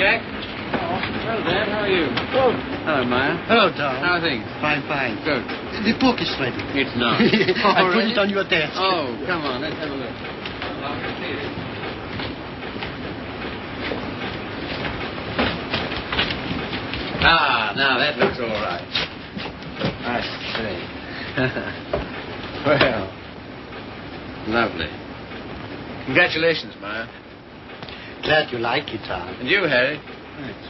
Jack. Oh, well, Dad, how are you? Oh. Hello, Maya. Hello, Tom. How are things? Fine. Good. The book is ready. It's not. I put it on your desk. Oh, come on, let's have a look. Now that looks all right. I see. Well, lovely. Congratulations, Maya. Glad you like it, Tom. And you, Harry. Thanks.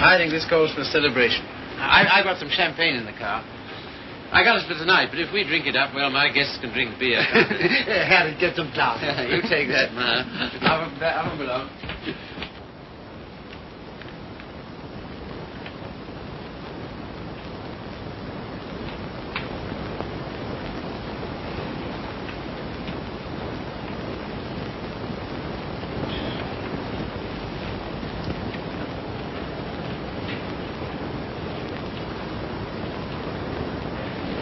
I think this calls for a celebration. I got some champagne in the car. I got it for tonight, but if we drink it up, well, my guests can drink beer. Harry, get some glasses. You take that, Maya. Have a below.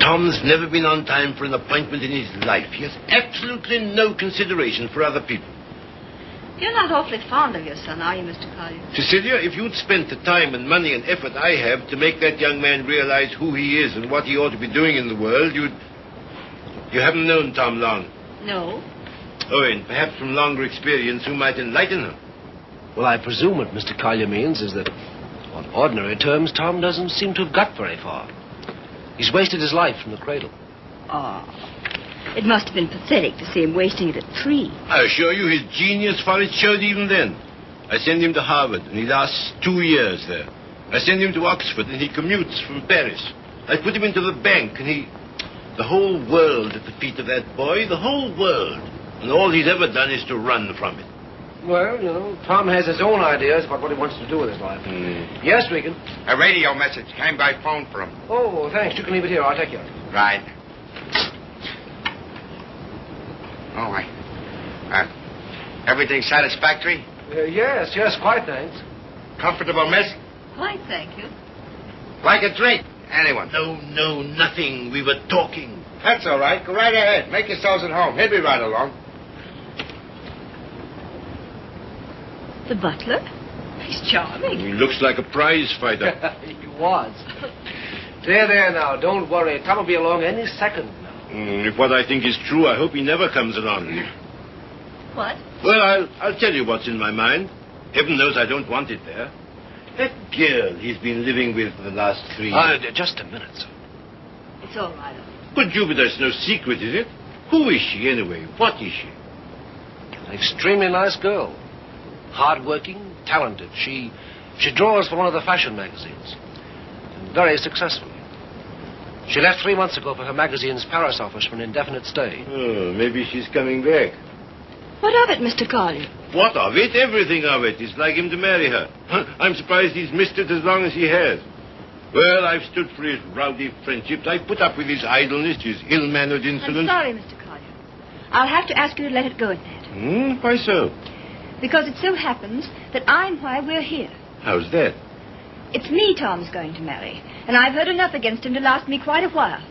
Tom's never been on time for an appointment in his life. He has absolutely no consideration for other people. You're not awfully fond of your son, are you, Mr. Collier? Cecilia, if you'd spent the time and money and effort I have to make that young man realize who he is and what he ought to be doing in the world, You haven't known Tom long. No. Oh, and perhaps from longer experience you might enlighten him. Well, I presume what Mr. Collier means is that, on ordinary terms, Tom doesn't seem to have got very far. He's wasted his life from the cradle. Oh, it must have been pathetic to see him wasting it at 3. I assure you his genius for it showed even then. I send him to Harvard, and he lasts 2 years there. I send him to Oxford, and he commutes from Paris. I put him into the bank, and the whole world at the feet of that boy, the whole world. And all he's ever done is to run from it. Well, you know, Tom has his own ideas about what he wants to do with his life. Yes, Regan? A radio message came by phone for him. Oh, thanks. You can leave it here. I'll take it. Right. Oh, everything satisfactory? Yes, quite, thanks. Comfortable, miss? Quite, thank you. Like a drink? Anyone? No, nothing. We were talking. That's all right. Go right ahead. Make yourselves at home. He'll be right along. The butler? He's charming. He looks like a prize fighter. He was. There now. Don't worry. Tom will be along any second now. If what I think is true, I hope he never comes along. What? Well, I'll tell you what's in my mind. Heaven knows I don't want it there. That girl he's been living with for the last 3 years. Just a minute, sir. It's all right. But Jupiter's no secret, is it? Who is she, anyway? What is she? An extremely nice girl. Hard-working, talented. She draws for one of the fashion magazines. And very successfully. She left 3 months ago for her magazine's Paris office for an indefinite stay. Oh, maybe she's coming back. What of it, Mr. Collier? What of it? Everything of it. It's like him to marry her. I'm surprised he's missed it as long as he has. Well, I've stood for his rowdy friendships. I put up with his idleness, his ill-mannered insolence. I'm sorry, Mr. Collier. I'll have to ask you to let it go at that. Why so? Because it so happens that I'm why we're here. How's that? It's me Tom's going to marry, and I've heard enough against him to last me quite a while.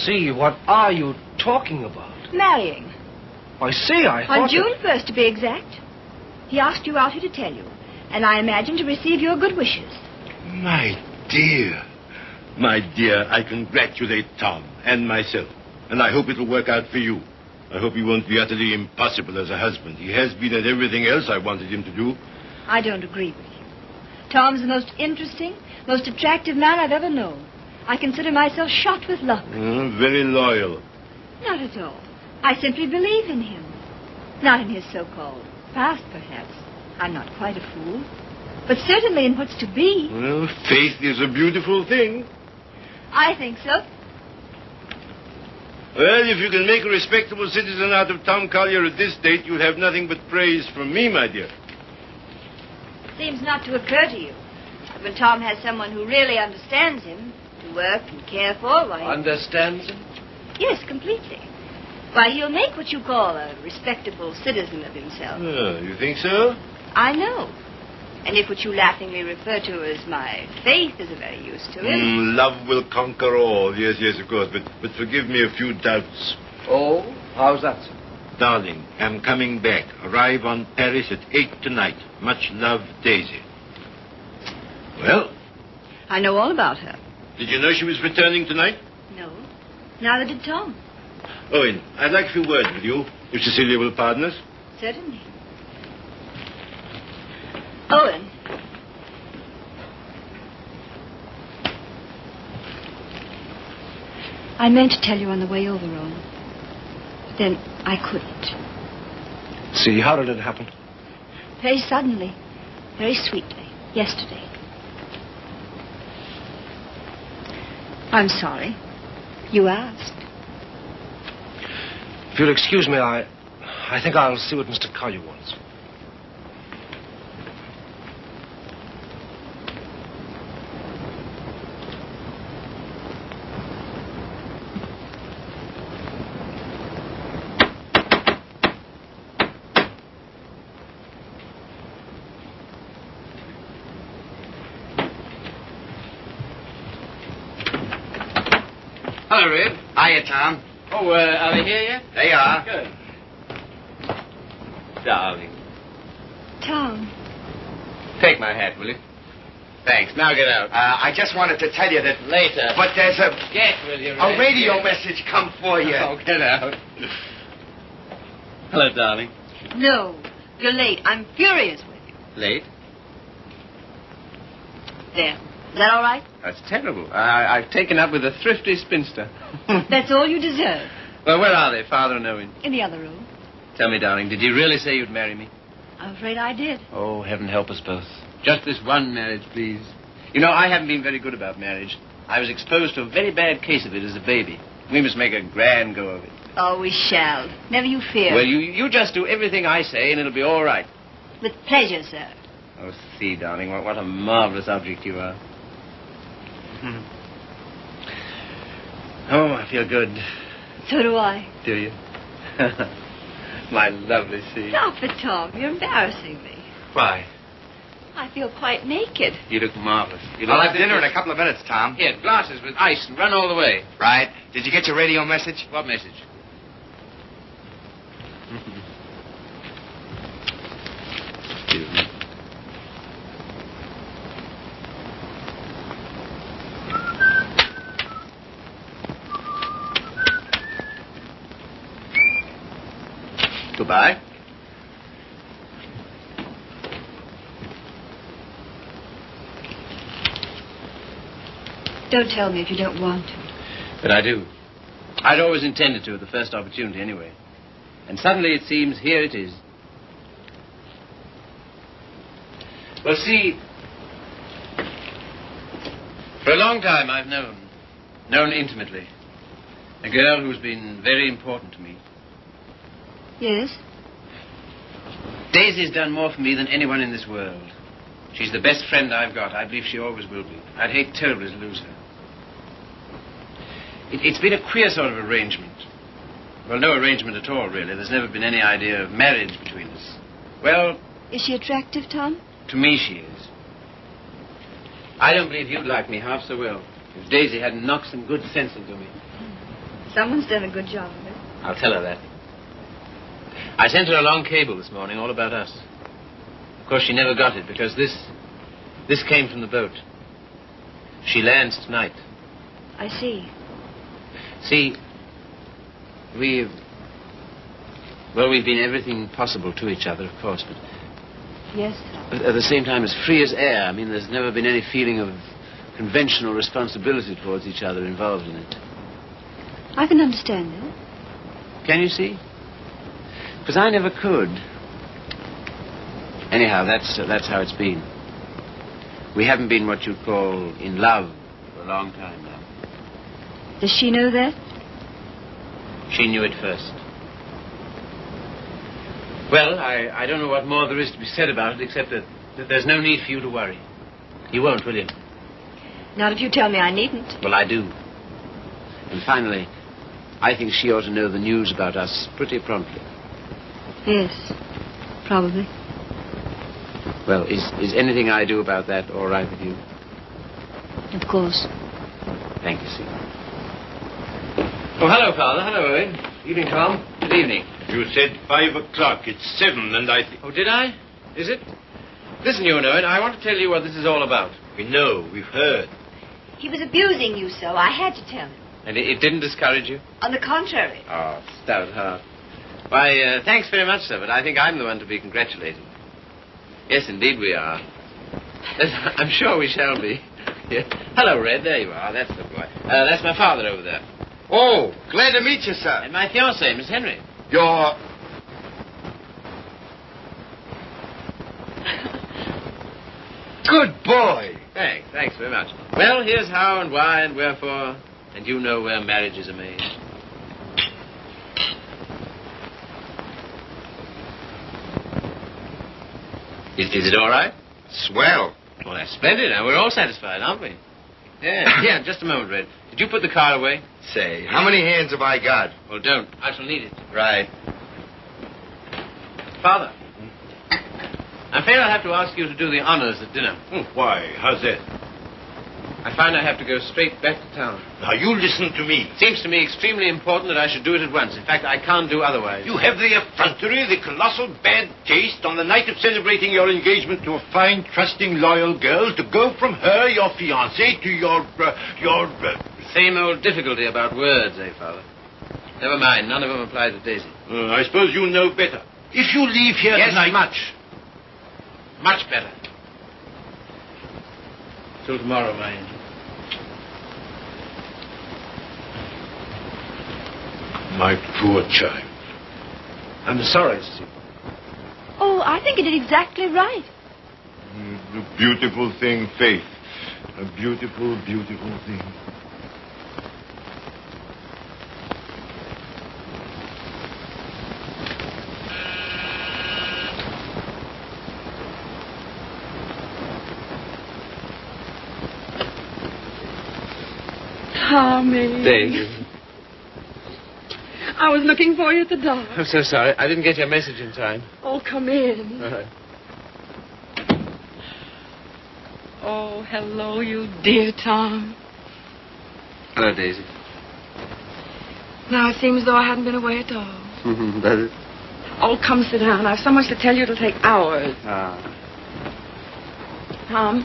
See, what are you talking about? Marrying. I see, I thought... On June 1st, to be exact. He asked you out here to tell you, and I imagine to receive your good wishes. My dear, I congratulate Tom and myself, and I hope it'll work out for you. I hope he won't be utterly impossible as a husband. He has been at everything else I wanted him to do. I don't agree with you. Tom's the most interesting, most attractive man I've ever known. I consider myself shot with luck. Very loyal. Not at all. I simply believe in him. Not in his so-called past, perhaps. I'm not quite a fool. But certainly in what's to be. Well, faith is a beautiful thing. I think so. Well, if you can make a respectable citizen out of Tom Collier at this date, you'll have nothing but praise from me, my dear. Seems not to occur to you that when Tom has someone who really understands him, to work and care for, why... Understands him? Yes, completely. Why, he'll make what you call a respectable citizen of himself. Oh, you think so? I know. And if what you laughingly refer to as my faith is of any use to him... love will conquer all. Yes, of course. But forgive me a few doubts. Oh, how's that, sir? Darling, I'm coming back. Arrive on Paris at 8 tonight. Much love, Daisy. Well, I know all about her. did you know she was returning tonight? No. Neither did Tom. Owen, I'd like a few words with you, if Cecilia will pardon us. Certainly. Owen. I meant to tell you on the way over, Owen. But then I couldn't. See, how did it happen? Very suddenly. Very sweetly. Yesterday. I'm sorry. You asked. If you'll excuse me, I think I'll see what Mr. Collier wants. Hello, Red. Hiya, Tom. Oh, are they here yet? They are. Good. Darling. Tom. Take my hat, will you? Thanks. Now get out. I just wanted to tell you that... Later. But there's a Get, will you, Red? radio Get. message come for you. Oh, get out. Hello, darling. No. You're late. I'm furious with you. Late? There. Is that all right? That's terrible. I've taken up with a thrifty spinster. That's all you deserve. Well, where are they, Father and Owen? In the other room. Tell me, darling, did you really say you'd marry me? I'm afraid I did. Oh, heaven help us both. Just this one marriage, please. You know, I haven't been very good about marriage. I was exposed to a very bad case of it as a baby. We must make a grand go of it. Oh, we shall. Never you fear. Well, you just do everything I say, and it'll be all right. With pleasure, sir. Oh, see, darling, what a marvelous object you are. Oh, I feel good. So do I. Do you? My lovely sea. Stop it, Tom. You're embarrassing me. Why? I feel quite naked. You look marvelous. I'll have dinner in a couple of minutes, Tom. Here, glasses with ice and run all the way. Right. Did you get your radio message? What message? Excuse me. Goodbye. Don't tell me if you don't want to. But I do. I'd always intended to at the first opportunity anyway. And suddenly it seems here it is. Well, see, for a long time I've known intimately, a girl who's been very important to me. Yes? Daisy's done more for me than anyone in this world. She's the best friend I've got. I believe she always will be. I'd hate terribly to lose her. It's been a queer sort of arrangement. Well, no arrangement at all, really. There's never been any idea of marriage between us. Well... Is she attractive, Tom? To me, she is. I don't believe you'd like me half so well if Daisy hadn't knocked some good sense into me. Someone's done a good job of it. I'll tell her that. I sent her a long cable this morning all about us. Of course, she never got it because this came from the boat. She lands tonight. I see. See, we've been everything possible to each other, of course, but Yes, Tom. at the same time as free as air. I mean, there's never been any feeling of conventional responsibility towards each other involved in it. I can understand that. Can you see? Because I never could. Anyhow, that's how it's been. We haven't been what you'd call in love for a long time now. Does she know that? She knew it first. Well, I don't know what more there is to be said about it, except that there's no need for you to worry. You won't, will you? Not if you tell me I needn't. Well, I do. And finally, I think she ought to know the news about us pretty promptly. Yes, probably. Well, is anything I do about that all right with you? Of course. Thank you, sir. Oh, hello, Father. Hello, Owen. Evening, Tom. Good evening. You said 5 o'clock. It's 7, and I think... Oh, did I? Is it? Listen, you know it. I want to tell you what this is all about. We know. We've heard. He was abusing you so. I had to tell him. And it didn't discourage you? On the contrary. Oh, stout heart. Why, thanks very much, sir, but I think I'm the one to be congratulated. Yes, indeed we are. I'm sure we shall be. Yeah. Hello, Red. There you are. That's the boy. That's my father over there. Oh, glad to meet you, sir. And my fiancée, Miss Henry. You're... Good boy. Thanks very much. Well, here's how and why and wherefore, and you know where marriages are made. Is it all right? Swell. Well, that's splendid. Now, we're all satisfied, aren't we? Yeah, just a moment, Red. Did you put the car away? Say, how many hands have I got? Well, don't. I shall need it. Right. Father, I'm afraid I'll have to ask you to do the honors at dinner. Why? How's that? I find I have to go straight back to town. Now, you listen to me. It seems to me extremely important that I should do it at once. In fact, I can't do otherwise. You have the effrontery, the colossal bad taste on the night of celebrating your engagement to a fine, trusting, loyal girl to go from her, your fiancé, to your... Same old difficulty about words, eh, Father? Never mind. None of them apply to Daisy. I suppose you know better. If you leave here Yes, tonight... Much better. Till tomorrow, my angel. My poor child. I'm sorry, Steve. Oh, I think you did exactly right. A beautiful thing, Faith. A beautiful, beautiful thing. Tommy. Daisy. I was looking for you at the door. I'm so sorry. I didn't get your message in time. Oh, come in. All right. Oh, hello, you dear Tom. Hello, Daisy. Now it seems as though I hadn't been away at all. Does it? Oh, come sit down. I have so much to tell you it'll take hours. Tom,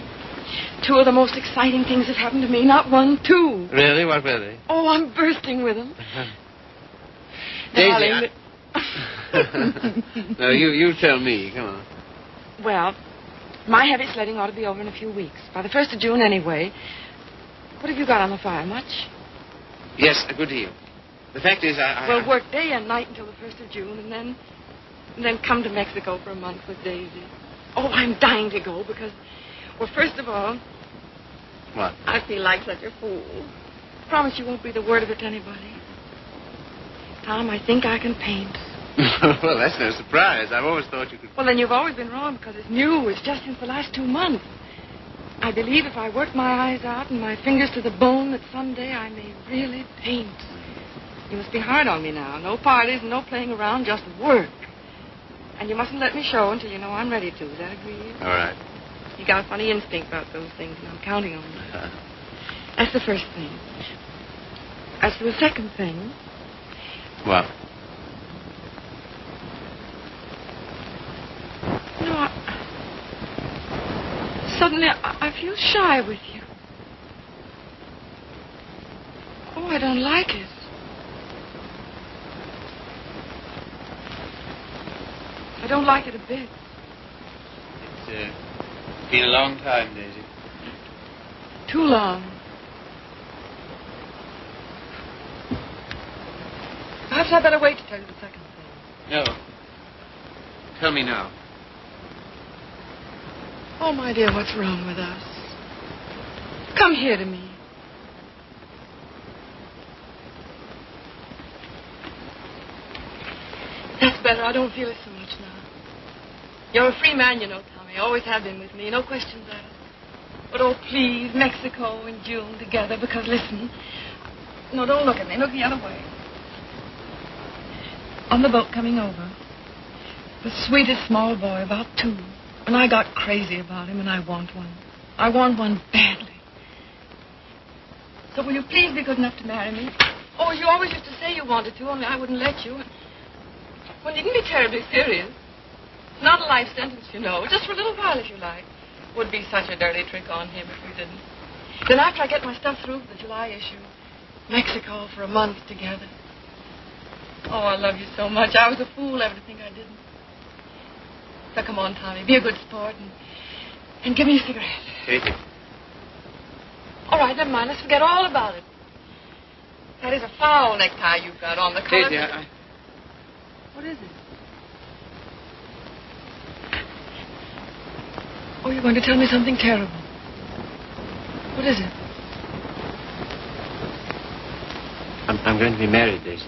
2 of the most exciting things have happened to me. Not 1, 2. Really? What were they? Oh, I'm bursting with them. Daisy, Darling, No, you tell me. Come on. Well, my heavy sledding ought to be over in a few weeks. By the 1st of June, anyway. What have you got on the fire? Much? Yes, a good deal. The fact is, We'll work day and night until the 1st of June, and then come to Mexico for a month with Daisy. Oh, I'm dying to go because, well, first of all... What? I feel like such a fool. Promise you won't breathe a word of it to anybody. Tom, I think I can paint. Well, that's no surprise. I've always thought you could... Well, then you've always been wrong because it's new. It's just since the last 2 months. I believe if I work my eyes out and my fingers to the bone that someday I may really paint. You must be hard on me now. No parties and no playing around, just work. And you mustn't let me show until you know I'm ready to. Is that agreed? All right. You got a funny instinct about those things, and I'm counting on you. That's the first thing. As for the second thing... What? No, suddenly I feel shy with you. Oh, I don't like it. I don't like it a bit. It's been a long time, Daisy. Too long. Perhaps I'd better wait to tell you the second thing. No. Tell me now. Oh, my dear, what's wrong with us? Come here to me. That's better. I don't feel it so much now. You're a free man, you know, Tommy. Always have been with me. No questions asked. But, oh, please, Mexico in June together, because, listen. No, don't look at me. Look the other way. On the boat coming over, the sweetest small boy, about 2. And I got crazy about him, and I want one. I want one badly. So will you please be good enough to marry me? Oh, you always used to say you wanted to, only I wouldn't let you. Well, you needn't be terribly serious. It's not a life sentence, you know. Just for a little while, if you like. Would be such a dirty trick on him if we didn't. Then after I get my stuff through for the July issue, Mexico for a month together. Oh, I love you so much. I was a fool ever to think I didn't. So come on, Tommy, be a good sport and give me a cigarette. Katie. All right, never mind. Let's forget all about it. That is a foul necktie you've got on. The color... Katie, What is it? Oh, you're going to tell me something terrible. What is it? I'm going to be married, Daisy.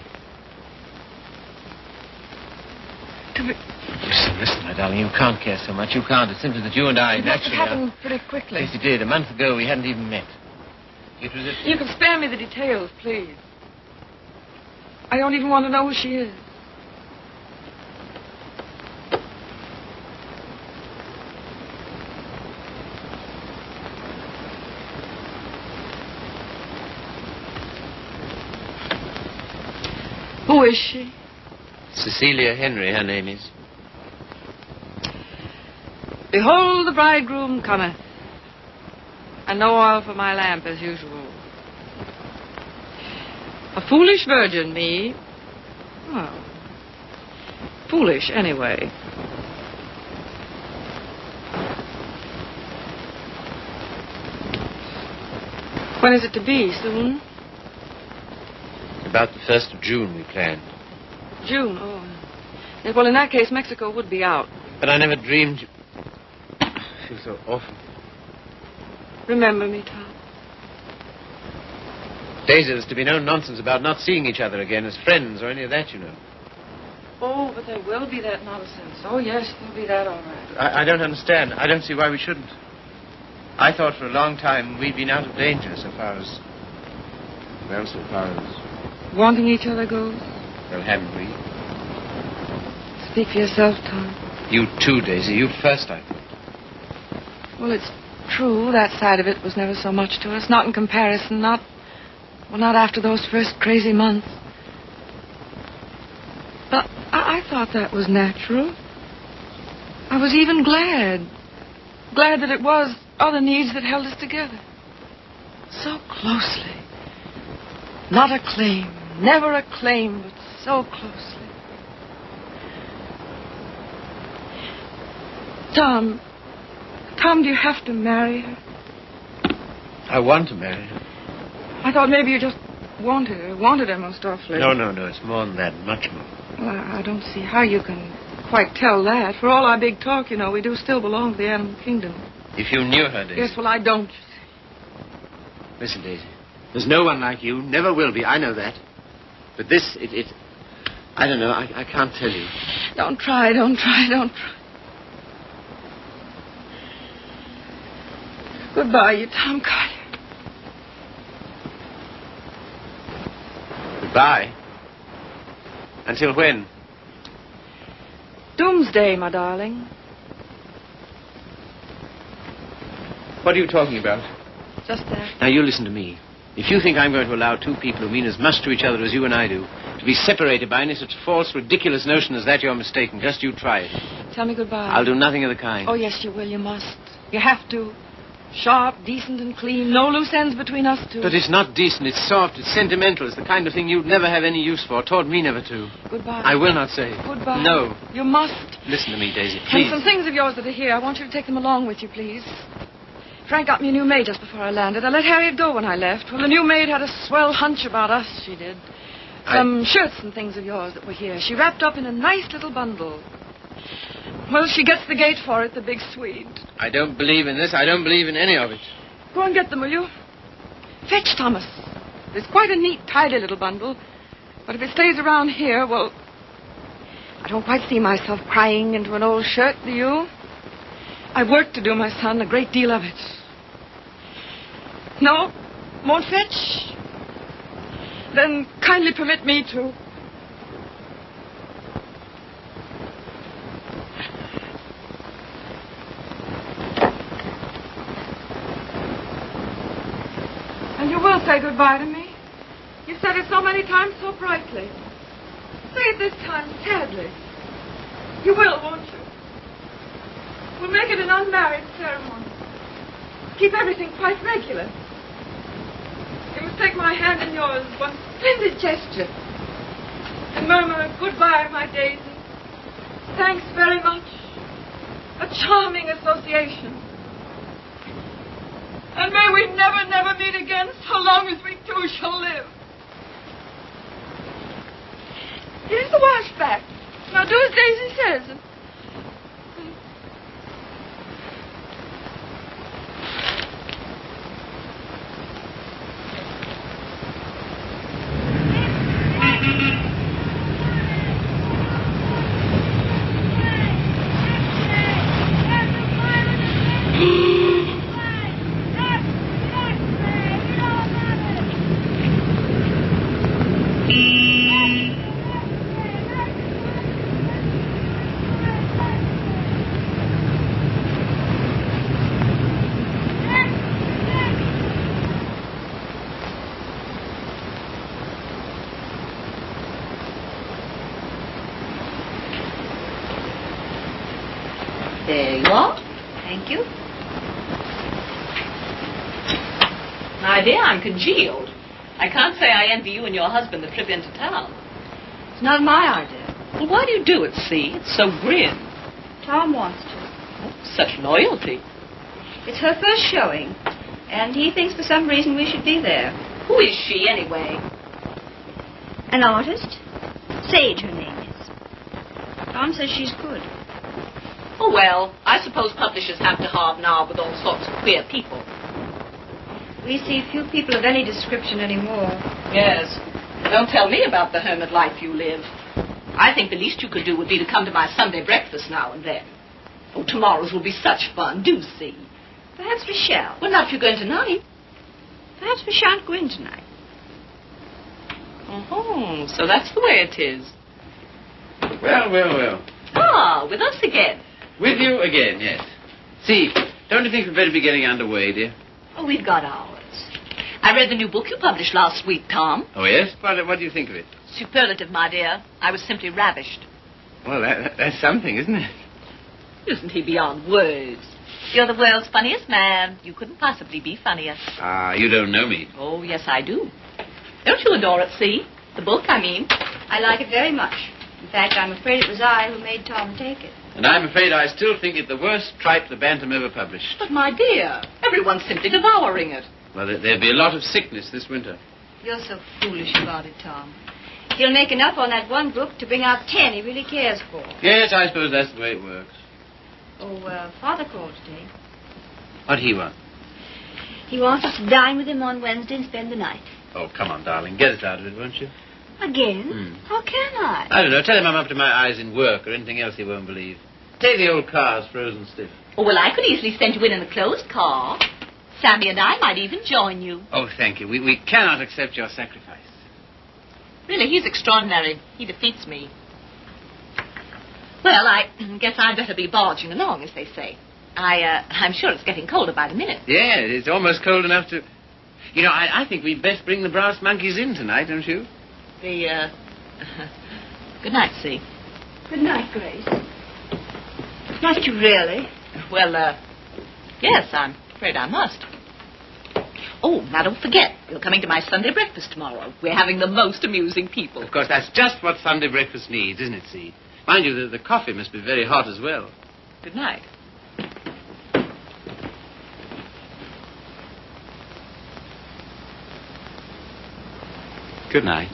To be... Listen, my darling, you can't care so much. You can't. It's simply that you and I It must have naturally happened pretty quickly. Yes, it did. A month ago, we hadn't even met. It was at... You can spare me the details, please. I don't even want to know who she is. Who is she? Cecilia Henry, her name is. Behold, the bridegroom cometh, and no oil for my lamp as usual. A foolish virgin, me. Well, foolish anyway. When is it to be? Soon? About the 1st of June, we planned. June, oh. Yes, well, in that case, Mexico would be out. But I never dreamed... I feel so awful. Remember me, Tom. Daisy, there's to be no nonsense about not seeing each other again as friends or any of that, you know. Oh, but there will be that nonsense. Oh, yes, there'll be that all right. I don't understand. I don't see why we shouldn't. I thought for a long time we'd been out of danger so far as... Well, so far as... Wanting each other goes? Well, haven't we? Speak for yourself, Tom. You too, Daisy. You first, I thought. Well, it's true. That side of it was never so much to us. Not in comparison. Not after those first crazy months. But I thought that was natural. I was even glad. Glad that it was other needs that held us together. So closely. Not a claim. Never a claim, but so closely. Tom, do you have to marry her? I want to marry her. I thought maybe you just wanted her most awfully. No, it's more than that, much more. Well, I don't see how you can quite tell that. For all our big talk, you know, we do still belong to the animal kingdom. If you knew her, Daisy. Yes, well, I don't, you see. Listen, Daisy. There's no one like you. Never will be. I know that. But this, I don't know. I can't tell you. Don't try. Goodbye, you Tom Carter. Goodbye. Until when? Doomsday, my darling. What are you talking about? Just that. Now, you listen to me. If you think I'm going to allow two people who mean as much to each other as you and I do to be separated by any such false, ridiculous notion as that, you're mistaken. Just you try it. Tell me goodbye. I'll do nothing of the kind. Oh, yes, you will. You must. You have to. Sharp, decent, and clean. No loose ends between us two. But it's not decent. It's soft. It's sentimental. It's the kind of thing you'd never have any use for. Taught me never to. Goodbye. I will not say. Goodbye. No. You must. Listen to me, Daisy, please. And some things of yours that are here, I want you to take them along with you, please. Frank got me a new maid just before I landed. I let Harriet go when I left. Well, the new maid had a swell hunch about us, she did. Some shirts and things of yours that were here. She wrapped up in a nice little bundle. Well, she gets the gate for it, the big Swede. I don't believe in this. I don't believe in any of it. Go and get them, will you? Fetch Thomas. It's quite a neat, tidy little bundle. But if it stays around here, well, I don't quite see myself crying into an old shirt, do you? I've work to do, my son, a great deal of it. No? Won't fetch? Then kindly permit me to. And you will say goodbye to me? You've said it so many times so brightly. Say it this time sadly. You will, won't you? We'll make it an unmarried ceremony. Keep everything quite regular. You must take my hand in yours, one splendid gesture. And murmur goodbye, my Daisy. Thanks very much. A charming association. And may we never, never meet again so long as we two shall live. Here's the washback. Now do as Daisy says. There you are. Thank you. My dear, I'm congealed. I can't say I envy you and your husband the trip into town. It's not my idea. Well, why do you do it, see? It's so grim. Tom wants to. Oh, such loyalty. It's her first showing, and he thinks for some reason we should be there. Who is she, anyway? An artist? Sage, her name is. Tom says she's good. Oh, well, I suppose publishers have to hobnob with all sorts of queer people. We see few people of any description anymore. Yes. Don't tell me about the hermit life you live. I think the least you could do would be to come to my Sunday breakfast now and then. Oh, tomorrow's will be such fun. Do see. Perhaps we shall. Well, not if you're going tonight. Perhaps we shan't go in tonight. Oh, so that's the way it is. Well, well, well. Ah, with us again. With you again, yes. See, don't you think we'd better be getting underway, dear? Oh, we've got ours. I read the new book you published last week, Tom. Oh, yes? What do you think of it? Superlative, my dear. I was simply ravished. Well, that's something, isn't it? Isn't he beyond words? You're the world's funniest man. You couldn't possibly be funnier. Ah, you don't know me. Oh, yes, I do. Don't you adore it, see? The book, I mean. I like it very much. In fact, I'm afraid it was I who made Tom take it. And I'm afraid I still think it the worst tripe the Bantam ever published. But, my dear, everyone's simply devouring it. Well, there'll be a lot of sickness this winter. You're so foolish about it, Tom. He'll make enough on that one book to bring out 10 he really cares for. Yes, I suppose that's the way it works. Oh, Father called today. What'd he want? He wants us to dine with him on Wednesday and spend the night. Oh, come on, darling. Get us out of it, won't you? Again? How can I? I don't know. Tell him I'm up to my eyes in work or anything else he won't believe. Take the old car's frozen stiff. Oh, well, I could easily send you in a closed car. Sammy and I might even join you. Oh, thank you. We cannot accept your sacrifice. Really, he's extraordinary. He defeats me. Well, I guess I'd better be barging along, as they say. I'm sure it's getting colder by the minute. Yeah, it's almost cold enough to... You know, I think we'd best bring the brass monkeys in tonight, don't you? Good night, See. Good night, Grace. Must you really? Well, yes, I'm afraid I must. Oh, now don't forget, you're coming to my Sunday breakfast tomorrow. We're having the most amusing people. Of course, that's just what Sunday breakfast needs, isn't it, See? Mind you, the coffee must be very hot as well. Good night. Good night.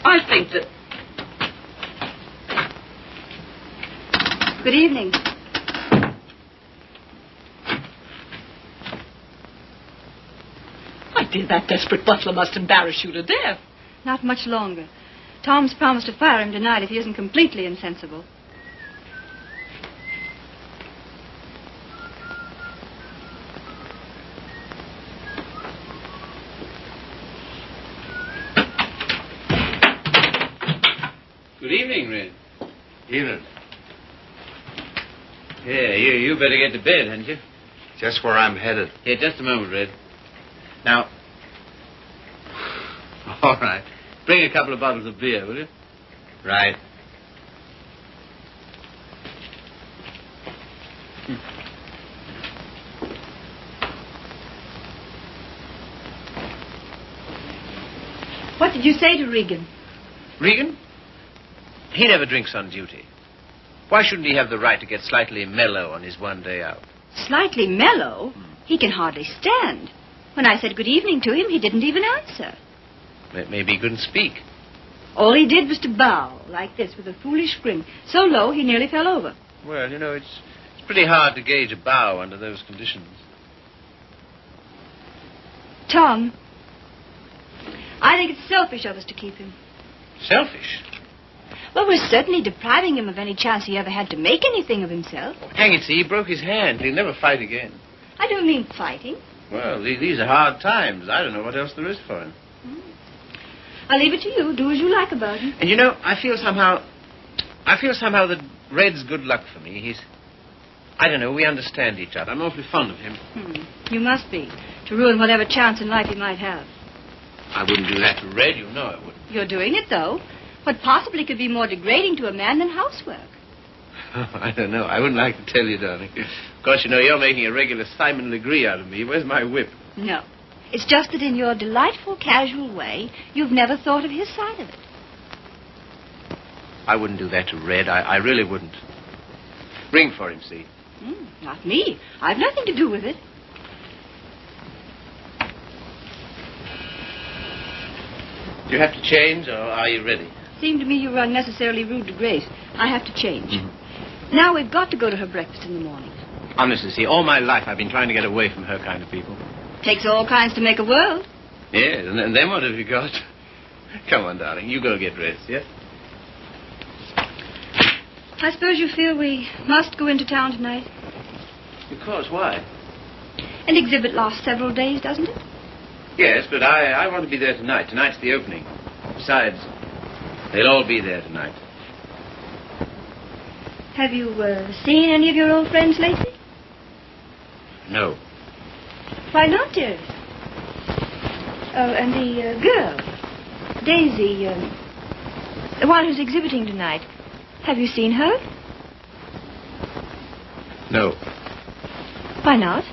I think that... Good evening. My dear, that desperate butler must embarrass you to death. Not much longer. Tom's promised to fire him tonight if he isn't completely insensible. Good evening, Red. Evening. Yeah, you better get to bed, hadn't you? Just where I'm headed. Here, just a moment, Red. Now, all right. Bring a couple of bottles of beer, will you? Right. What did you say to Regan? Regan? He never drinks on duty. Why shouldn't he have the right to get slightly mellow on his one day out? Slightly mellow? He can hardly stand. When I said good evening to him, he didn't even answer. Maybe he couldn't speak. All he did was to bow, like this, with a foolish grin, so low he nearly fell over. Well, you know, it's pretty hard to gauge a bow under those conditions. Tom, I think it's selfish of us to keep him. Selfish? Well, we're certainly depriving him of any chance he ever had to make anything of himself. Hang it, see, he broke his hand. He'll never fight again. I don't mean fighting. Well, these are hard times. I don't know what else there is for him. I'll leave it to you. Do as you like about him. And you know, I feel somehow that Red's good luck for me. I don't know, we understand each other. I'm awfully fond of him. You must be, to ruin whatever chance in life he might have. I wouldn't do that to Red, you know I wouldn't. You're doing it, though. What possibly could be more degrading to a man than housework? I don't know. I wouldn't like to tell you, darling. Of course, you know, you're making a regular Simon Legree out of me. Where's my whip? No. It's just that in your delightful, casual way, you've never thought of his side of it. I wouldn't do that to Red. I really wouldn't. Ring for him, see? Not me. I've nothing to do with it. Do you have to change, or are you ready? Seemed to me you were unnecessarily rude to Grace. I have to change. Now we've got to go to her breakfast in the morning. Honestly, see, all my life I've been trying to get away from her kind of people. Takes all kinds to make a world. Yes, and then what have you got? Come on, darling, you go get dressed, yes? I suppose you feel we must go into town tonight. Of course, why? An exhibit lasts several days, doesn't it? Yes, but I want to be there tonight. Tonight's the opening. Besides, they'll all be there tonight. Have you seen any of your old friends lately? No. Why not, dearest? Oh, and the girl, Daisy, the one who's exhibiting tonight. Have you seen her? No. Why not?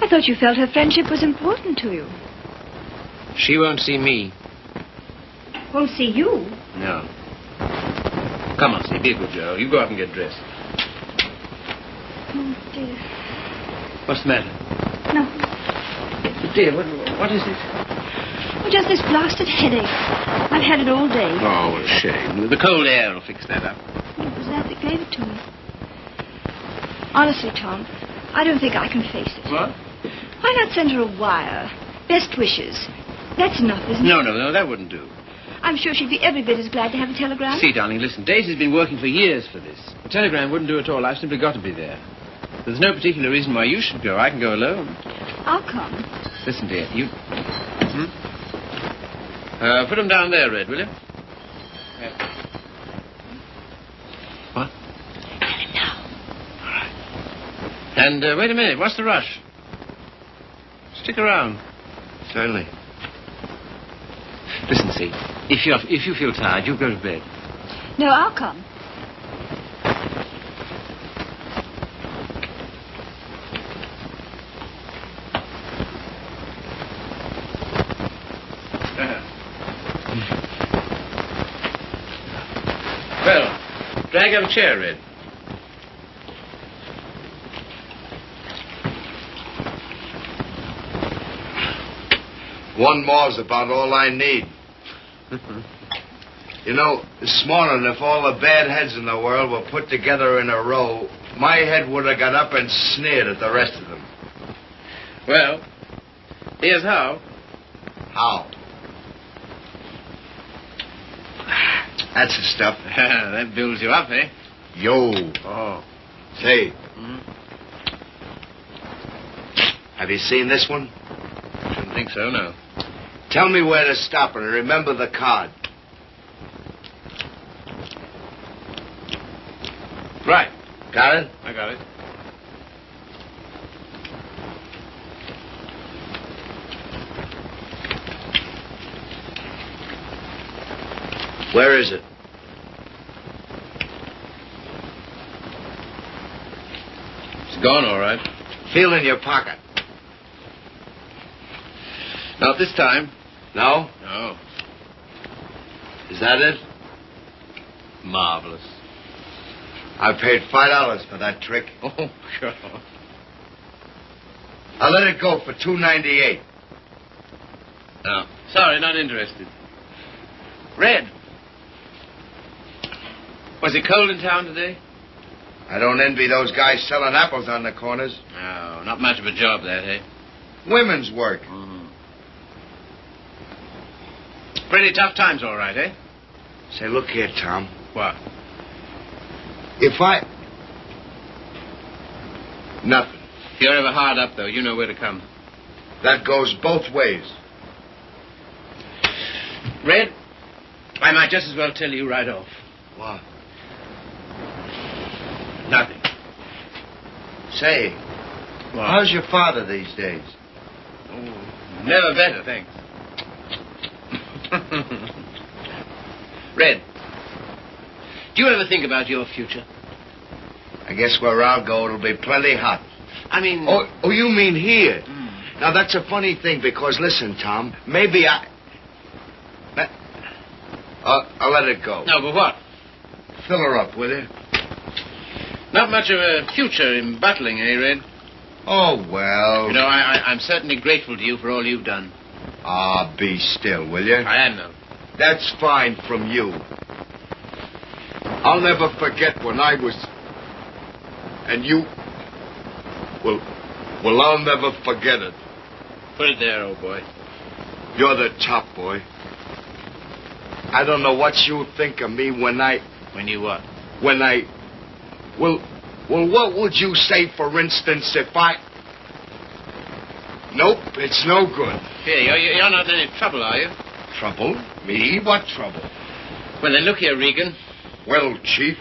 I thought you felt her friendship was important to you. She won't see me. Won't see you? No. Come on, see, be a good girl. You go up and get dressed. Oh, dear. What's the matter? No. Dear, what is it? Oh, just this blasted headache. I've had it all day. Oh, what a shame. The cold air will fix that up. It was that gave it to me. Honestly, Tom, I don't think I can face it. What? Why not send her a wire? Best wishes. That's enough, isn't it? No, that wouldn't do. I'm sure she'd be every bit as glad to have a telegram. See, darling, listen. Daisy's been working for years for this. A telegram wouldn't do at all. I've simply got to be there. There's no particular reason why you should go. I can go alone. I'll come. Listen, dear, you... put them down there, Red, will you? Yeah. What? Tell him now. All right. And wait a minute. What's the rush? Stick around. Certainly. Listen, see, if you feel tired, you go to bed. No, I'll come. Well, drag up a chair, Red. One more's about all I need. You know, this morning, if all the bad heads in the world were put together in a row, my head would have got up and sneered at the rest of them. Well, here's how. How? That's the stuff. That builds you up, eh? Yo. Oh. Say. Have you seen this one? Shouldn't think so, no. Tell me where to stop and remember the card. Right. Got it? I got it. Where is it? It's gone, all right. Feel in your pocket. Not this time. No? No. Is that it? Marvelous. I paid $5 for that trick. Oh, God. I'll let it go for $2.98. No. Sorry, not interested. Red. Was it cold in town today? I don't envy those guys selling apples on the corners. No, not much of a job, that, eh? Women's work. Mm-hmm. Pretty tough times, all right, eh? Say, look here, Tom. What? If I... Nothing. If you're ever hard up, though, you know where to come. That goes both ways. Red, I might just as well tell you right off. What? Nothing. Say, What? how's your father these days? Oh, never better, thanks. Red, do you ever think about your future? I guess where I'll go, it'll be plenty hot. I mean... Oh, you mean here? Mm. Now, that's a funny thing, because, listen, Tom, maybe I'll let it go. No, but what? Fill her up, will you? Not much of a future in battling, eh, Red? Oh, well. You know, I'm certainly grateful to you for all you've done. Ah, be still, will you? I am, though. That's fine from you. I'll never forget when I was... And you... Well, I'll never forget it. Put it there, old boy. You're the top boy. I don't know what you think of me when I... When you what? When I... Well, what would you say, for instance, if I... Nope, it's no good. Here, you're not in any trouble, are you? Trouble? Me? What trouble? Well, then look here, Regan. Well, Chief.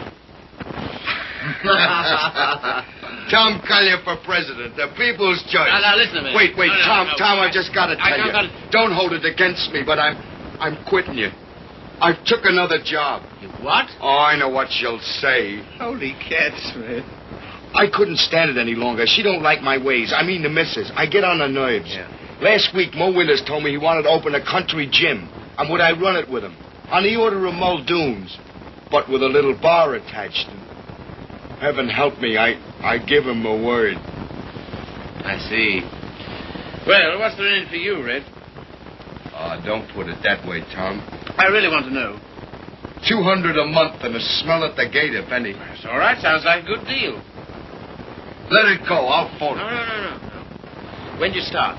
Tom Collier for president, the people's choice. Now, listen a minute. Wait, No, Tom, I just got to tell you. gotta... Don't hold it against me, but I'm quitting you. I took another job. You what? Oh, I know what you'll say. Holy cats, man. I couldn't stand it any longer. She don't like my ways. I mean the missus. I get on her nerves. Yeah. Last week, Mo Winters told me he wanted to open a country gym. And would I run it with him? On the order of Muldoon's. But with a little bar attached. Heaven help me, I give him a word. I see. Well, what's there in it for you, Red? Don't put it that way, Tom. I really want to know. $200 a month and a smell at the gate, if any. That's all right. Sounds like a good deal. Let it go. I'll phone him. No. When'd you start?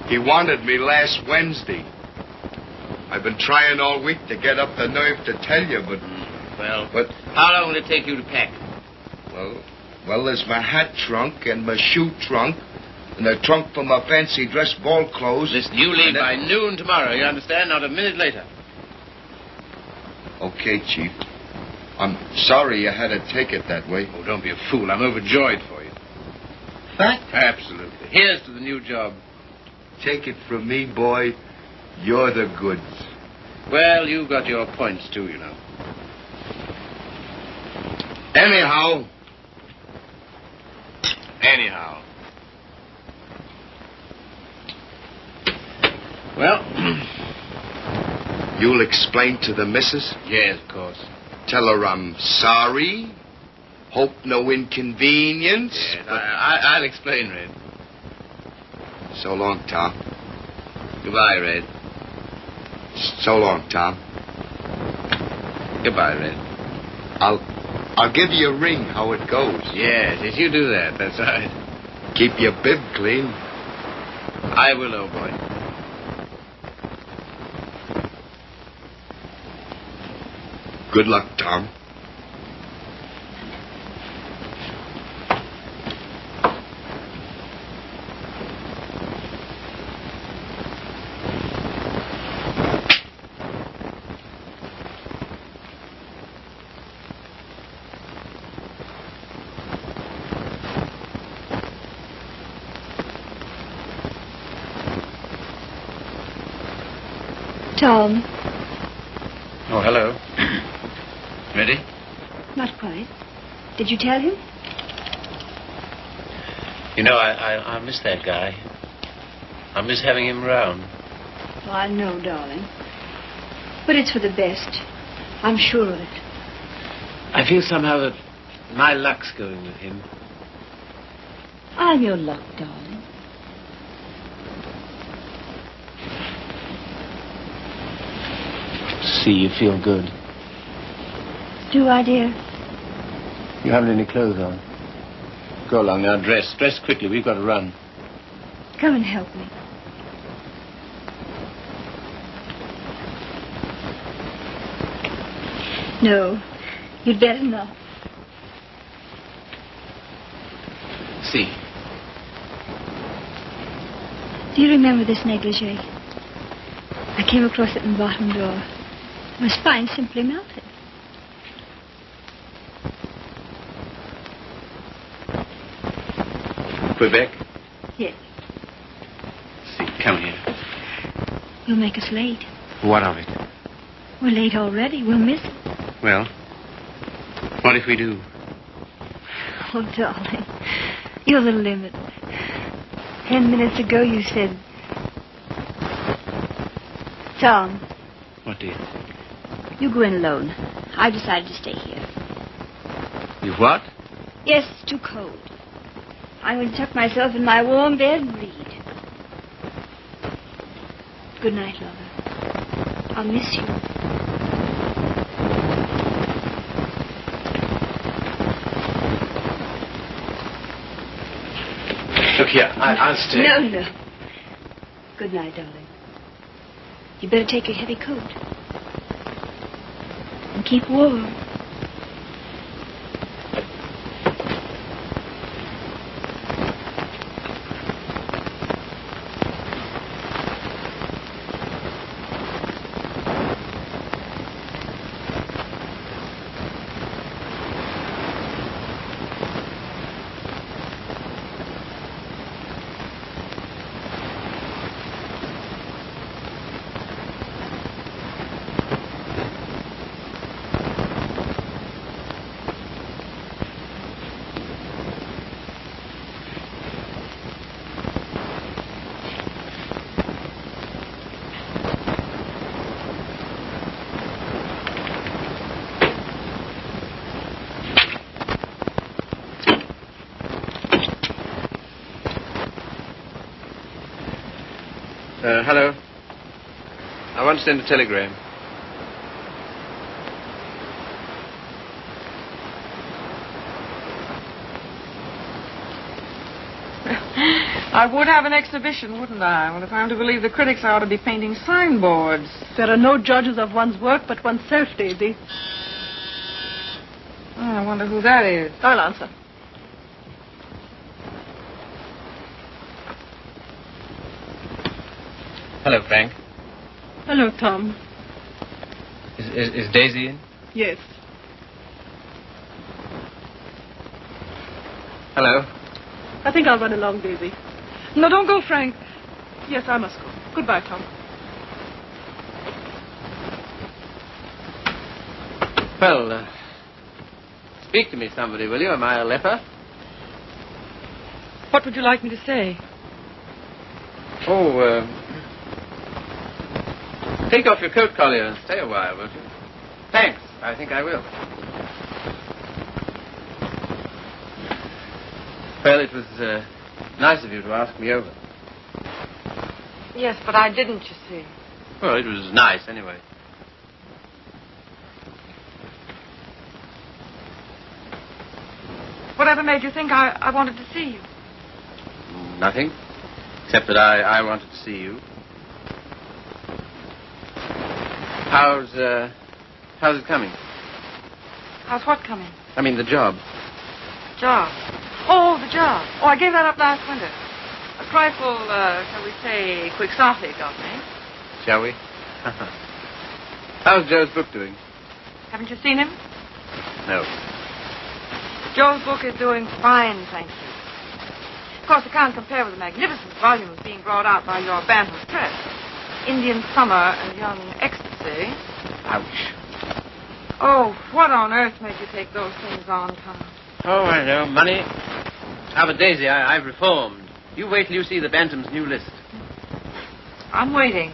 He wanted me last Wednesday. I've been trying all week to get up the nerve to tell you, but... But how long will it take you to pack? Well, there's my hat trunk and my shoe trunk and the trunk for my fancy dress ball clothes. Listen, you leave by noon tomorrow, you understand? Not a minute later. Okay, Chief. I'm sorry you had to take it that way. Oh, don't be a fool. I'm overjoyed for you. That? Absolutely. Here's to the new job. Take it from me, boy. You're the goods. Well, you've got your points, too, you know. Anyhow. Well, you'll explain to the missus? Yes, of course. Tell her I'm sorry. Hope no inconvenience. Yes, I'll explain, Red. So long, Tom. Goodbye, Red. So long, Tom. Goodbye, Red. I'll give you a ring how it goes. Yes, you do that. That's right. Keep your bib clean. I will, old boy. Good luck, Tom. Tom. Oh, hello. Ready? Not quite. Did you tell him? You know, I miss that guy. I miss having him around. Oh, I know, darling. But it's for the best. I'm sure of it. I feel somehow that my luck's going with him. I'm your luck, darling. See, you feel good. Do I, dear? You haven't any clothes on. Go along now, dress. Dress quickly. We've got to run. Come and help me. No, you'd better not. See. Do you remember this negligee? I came across it in the bottom drawer. My spine simply melted. Quebec? Yes. See, come here. You'll make us late. What of it? We're late already. We'll miss it. Well, what if we do? Oh, darling, you're the limit. 10 minutes ago you said... Tom, What, dear? you go in alone. I've decided to stay here. You what? Yes, it's too cold. I'm going to tuck myself in my warm bed and read. Good night, lover. I'll miss you. Look here, I'll stay. No. Good night, darling. You better take your heavy coat. And keep warm. Hello. I want to send a telegram. I would have an exhibition, wouldn't I? Well, if I'm to believe the critics, I ought to be painting signboards. There are no judges of one's work but oneself, Daisy. Oh, I wonder who that is. I'll answer. Hello, Frank. Hello, Tom. Is Daisy in? Yes. Hello. I think I'll run along, Daisy. No, don't go, Frank. Yes, I must go. Goodbye, Tom. Well, speak to me, somebody, will you? Am I a leper? What would you like me to say? Oh, take off your coat collar and stay a while, won't you? Thanks. I think I will. Well, it was nice of you to ask me over. Yes, but I didn't, you see. Well, it was nice, anyway. Whatever made you think I wanted to see you? Nothing. Except that I wanted to see you. How's it coming? How's what coming? I mean, the job. Job. Oh, the job. Oh, I gave that up last winter. A trifle, shall we say, quixotic of me. Shall we? How's Joe's book doing? Haven't you seen him? No. Joe's book is doing fine, thank you. Of course, it can't compare with the magnificent volumes being brought out by your Bantam Press. Indian Summer and Young Ecstasy. Ouch. Oh, what on earth made you take those things on, Tom? Oh, I know. Money. Ah, but Daisy, I've reformed. You wait till you see the Bantam's new list. I'm waiting.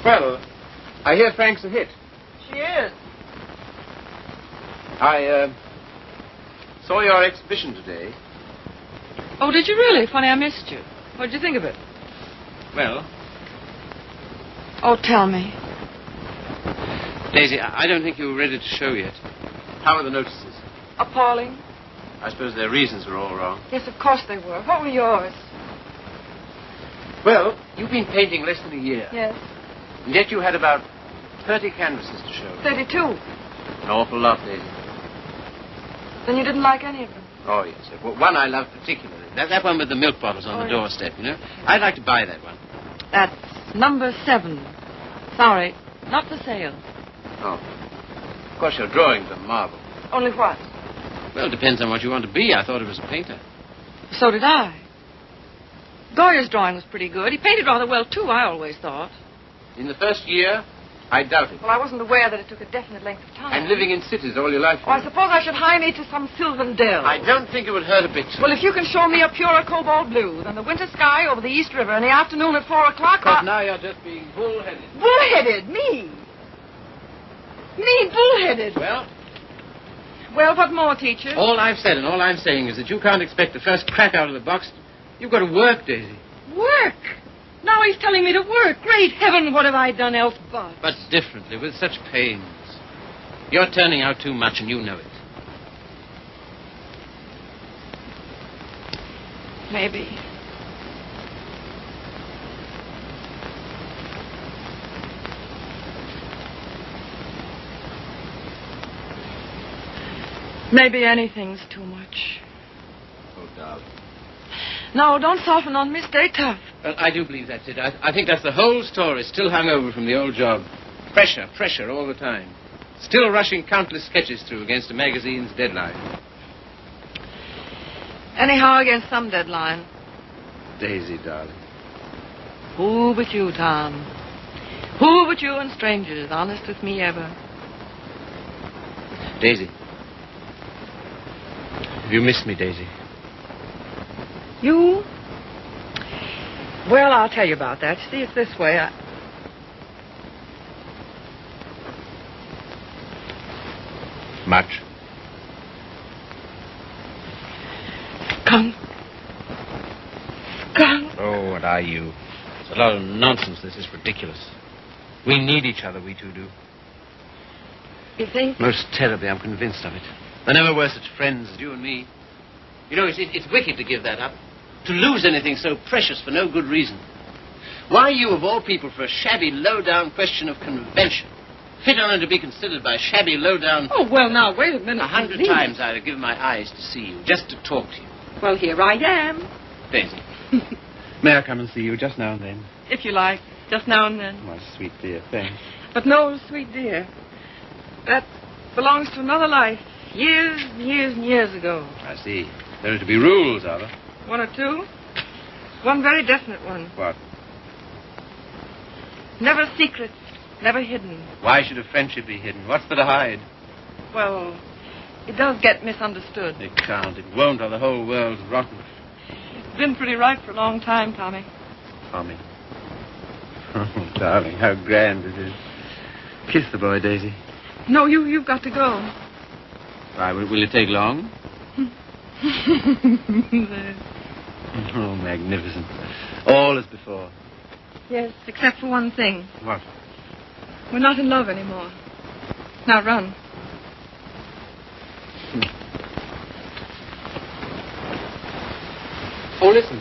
Well, I hear Frank's a hit. She is. I saw your exhibition today. Oh, did you really? Funny, I missed you. What did you think of it? Well, Oh, tell me. Daisy, I don't think you were ready to show yet. How were the notices? Appalling. I suppose their reasons were all wrong. Yes, of course they were. What were yours? Well, you've been painting less than a year. Yes. And yet you had about 30 canvases to show. 32. An awful lot, Daisy. Then you didn't like any of them? Oh, yes. Well, one I love particularly. That one with the milk bottles on the doorstep, you know. I'd like to buy that one. That's number 7. Sorry, not for sale. Oh. Of course, your drawings are marvel. Only what? Well, it depends on what you want to be. I thought it was a painter. So did I. Goya's drawing was pretty good. He painted rather well, too, I always thought. In the first year, I doubt it. Well, I wasn't aware that it took a definite length of time. And living in cities all your life. Oh, I suppose I should hie me to some sylvan dell. I don't think it would hurt a bit. Well, if you can show me a purer cobalt blue than the winter sky over the East River in the afternoon at 4 o'clock... But now you're just being bullheaded. Bullheaded? Me? Me bullheaded? Well, what more, teacher? All I've said and all I'm saying is that you can't expect the first crack out of the box. You've got to work, Daisy. Work? Now he's telling me to work. Great heaven, what have I done else but? But differently, with such pains. You're turning out too much and you know it. Maybe. Maybe anything's too much. Oh, darling. No, don't soften on me. Stay tough. Well, I do believe that's it. I think that's the whole story, still hung over from the old job. Pressure all the time. Still rushing countless sketches through against a magazine's deadline. Anyhow, against some deadline. Daisy, darling. Who but you, Tom? Who but you and strangers, honest with me ever? Daisy. Have you missed me, Daisy? You? Well, I'll tell you about that. See, it's this way. Much. Come. Oh, what are you? It's a lot of nonsense. This is ridiculous. We need each other, we two do. You think? Most terribly, I'm convinced of it. There never were such friends as you and me. You know, it's wicked to give that up. To lose anything so precious for no good reason. Why you, of all people, for a shabby, low-down question of convention? Fit on to be considered by a shabby, low-down... Oh, well, now, wait a minute. 100 please. times I'd have given my eyes to see you, just to talk to you. Well, here I am. Daisy. May I come and see you just now and then? If you like. Just now and then. My sweet dear, thanks. But no, sweet dear. That belongs to another life. Years and years and years ago. I see. There are to be rules, are there? 1 or 2. One very definite one. What? Never secret, never hidden. Why should a friendship be hidden? What's there to hide? Well, it does get misunderstood. It can't. It won't, or the whole world's rotten. It's been pretty right for a long time, Tommy. Tommy. Oh, darling, how grand it is. Kiss the boy, Daisy. No, you've got to go. Why, will it take long? Oh, magnificent. All as before. Yes, except for one thing. What? We're not in love anymore. Now run. Oh, listen.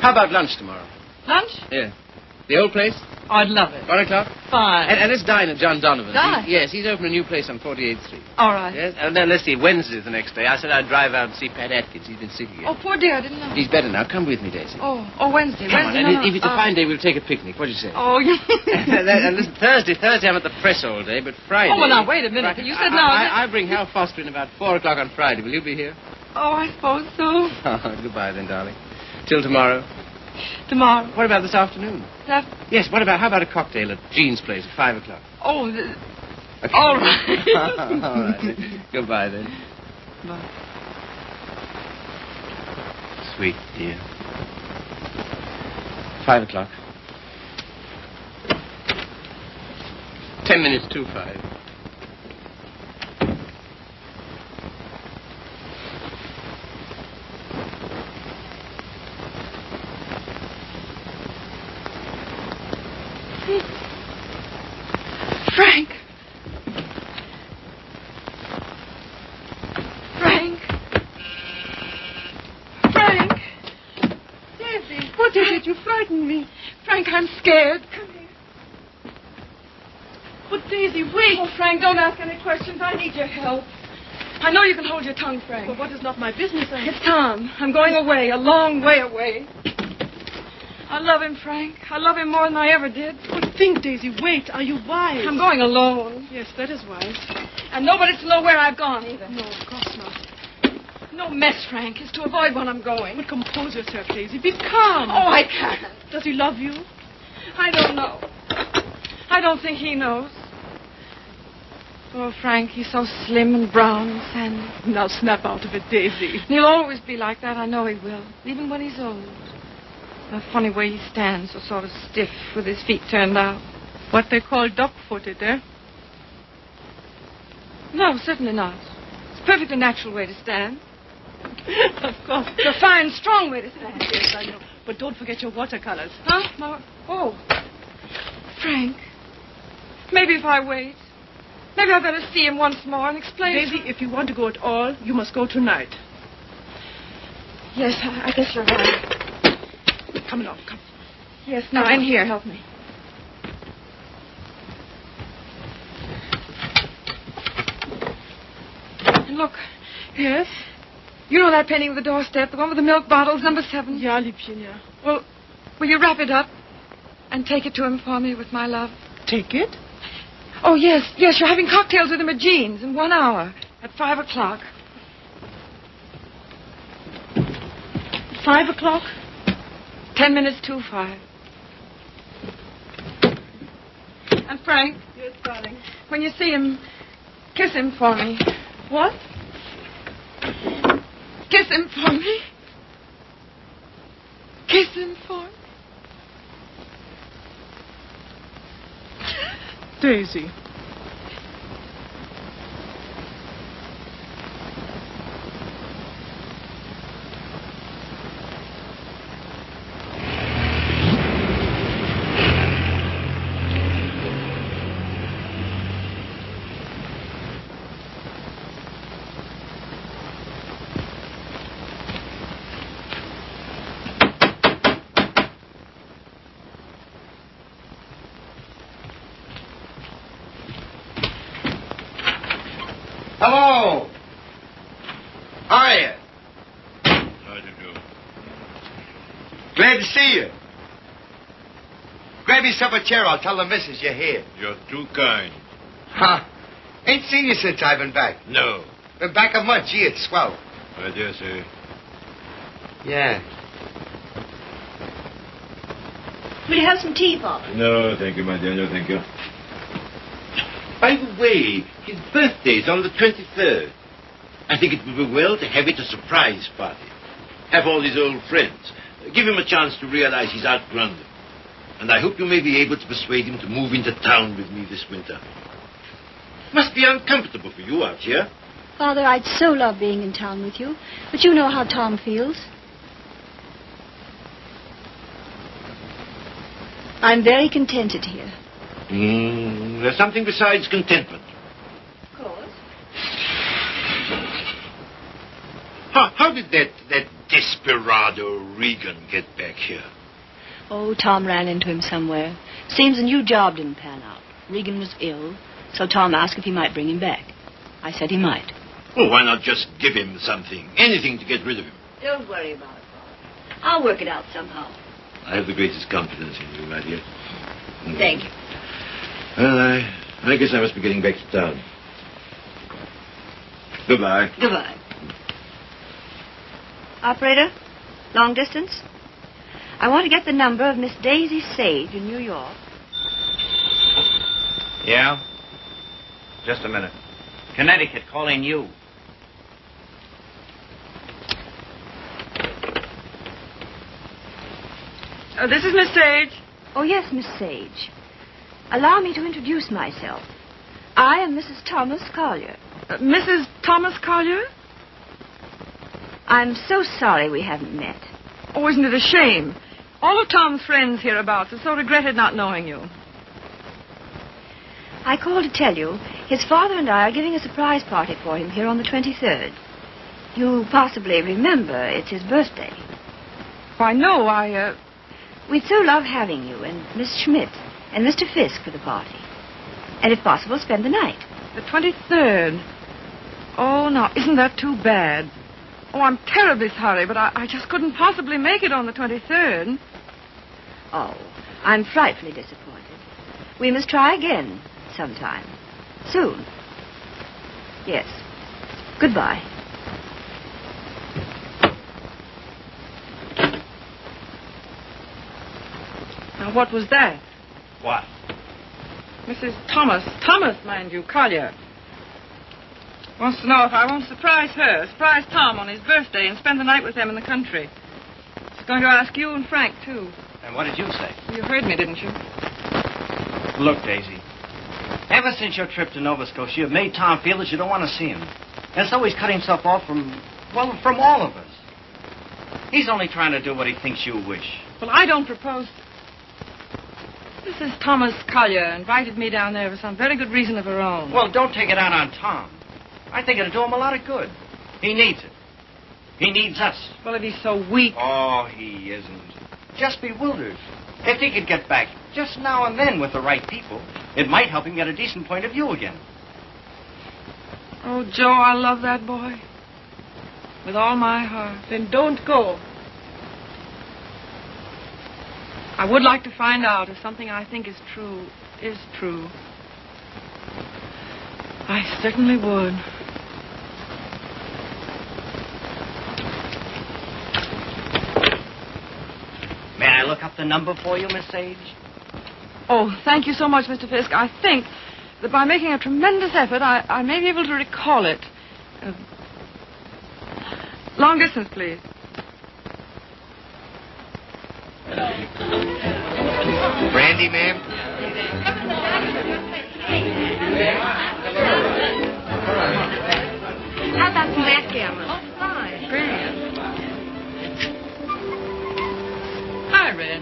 How about lunch tomorrow? Lunch? Yeah. The old place? Oh, I'd love it. 1 o'clock? Fine. And let's dine at John Donovan's. Dine? Yes, he's opened a new place on 48th Street. All right. Yes, and then let's see, Wednesday's the next day. I said I'd drive out and see Pat Atkins. He's been sick again. Oh, poor dear, I didn't know. He's better now. Come with me, Daisy. Oh, Wednesday. Come on, Wednesday. and if it's a fine day, we'll take a picnic. What do you say? Oh, you... And listen, Thursday I'm at the press all day, but Friday... Oh, well, now, wait a minute. Friday, You said now... I bring Hal Foster in about 4 o'clock on Friday. Will you be here? Oh, I suppose so. Oh, goodbye then, darling. Till tomorrow. Tomorrow. What about this afternoon? That... Yes, how about a cocktail at Jean's place at 5 o'clock? Oh, Okay. all right. All right. Goodbye, then. Bye. Sweet dear. 5 o'clock. 10 minutes to 5. Frank. Frank. Frank. Daisy, what is it? You frightened me. Frank, I'm scared. Come here. But Daisy, wait. Oh, Frank, don't ask any questions. I need your help. I know you can hold your tongue, Frank. But what is not my business? It's Tom. I'm going away, a long way away. I love him, Frank. I love him more than I ever did. But think, Daisy, wait. Are you wise? I'm going alone. Yes, that is wise. And nobody's to know where I've gone either. No, of course not. No mess, Frank. It's to avoid when I'm going. But compose yourself, Daisy. Be calm. Oh, I can't. Does he love you? I don't know. I don't think he knows. Oh, Frank, he's so slim and brown and sandy. Now snap out of it, Daisy. And he'll always be like that. I know he will. Even when he's old. The funny way he stands, so sort of stiff with his feet turned out. What they call duck-footed, eh? No, certainly not. It's a perfectly natural way to stand. Of course. It's a fine, strong way to stand. Yes, I know. But don't forget your watercolors. Huh? Oh. Frank, maybe if I wait, maybe I better see him once more and explain. Daisy, if you want to go at all, you must go tonight. Yes, I guess you're right. Come along, come. Yes, now in here, help me. And look. Yes? You know that painting of the doorstep, the one with the milk bottles, number 7? Ja, Liebchen, ja. Well, will you wrap it up and take it to him for me with my love? Take it? Oh, yes, you're having cocktails with him at Jean's in 1 hour at 5 o'clock. 5 o'clock? 10 minutes to 5. And Frank, Yes, darling. when you see him, kiss him for me. What? Kiss him for me. Kiss him for me. Daisy. Hello. How are you? How do you do? Glad to see you. Grab yourself a chair. I'll tell the missus you're here. You're too kind. Huh? Ain't seen you since I've been back. No. Been back a month. Gee, it's swell. I dare say. Yeah. Will you have some tea, Father? No, thank you, my dear. No, thank you. By the way, his birthday's on the 23rd. I think it would be well to have it a surprise party. Have all his old friends. Give him a chance to realize he's outgrown them. And I hope you may be able to persuade him to move into town with me this winter. Must be uncomfortable for you out here. Father, I'd so love being in town with you. But you know how Tom feels. I'm very contented here. There's something besides contentment. Of course. How did that desperado Regan get back here? Oh, Tom ran into him somewhere. Seems a new job didn't pan out. Regan was ill, so Tom asked if he might bring him back. I said he might. Well, why not just give him something? Anything to get rid of him. Don't worry about it, Father. I'll work it out somehow. I have the greatest confidence in you, my dear. Thank you. Well, I guess I must be getting back to town. Goodbye. Goodbye. Operator, long distance? I want to get the number of Miss Daisy Sage in New York. Yeah? Just a minute. Connecticut, calling you. This is Miss Sage. Oh, yes, Miss Sage. Allow me to introduce myself. I am Mrs. Thomas Collier. Mrs. Thomas Collier? I'm so sorry we haven't met. Oh, isn't it a shame? All of Tom's friends hereabouts have so regretted not knowing you. I called to tell you his father and I are giving a surprise party for him here on the 23rd. You possibly remember it's his birthday. Why, no, We'd so love having you and Miss Schmidt and Mr. Fisk for the party. And if possible, spend the night. The 23rd. Oh, now, isn't that too bad? Oh, I'm terribly sorry, but I just couldn't possibly make it on the 23rd. Oh, I'm frightfully disappointed. We must try again sometime. Soon. Yes. Goodbye. Now, what was that? What? Mrs. Thomas, mind you, Collier. Wants to know if I won't surprise Tom on his birthday and spend the night with them in the country. She's going to ask you and Frank, too. And what did you say? You heard me, didn't you? Look, Daisy. Ever since your trip to Nova Scotia, you've made Tom feel that you don't want to see him. And so he's cut himself off from all of us. He's only trying to do what he thinks you wish. Well, I don't propose... Mrs. Thomas Collier invited me down there for some very good reason of her own. Well, don't take it out on Tom. I think it'll do him a lot of good. He needs it. He needs us. Well, if he's so weak... Oh, he isn't. Just bewildered. If he could get back just now and then with the right people, it might help him get a decent point of view again. Oh, Joe, I love that boy. With all my heart. Then don't go. I would like to find out if something I think is true. I certainly would. May I look up the number for you, Miss Sage? Oh, thank you so much, Mr. Fisk. I think that by making a tremendous effort, I may be able to recall it. Long distance, please. Brandy, ma'am? How about some backgammon? Oh, fine. Brilliant. Hi, Red.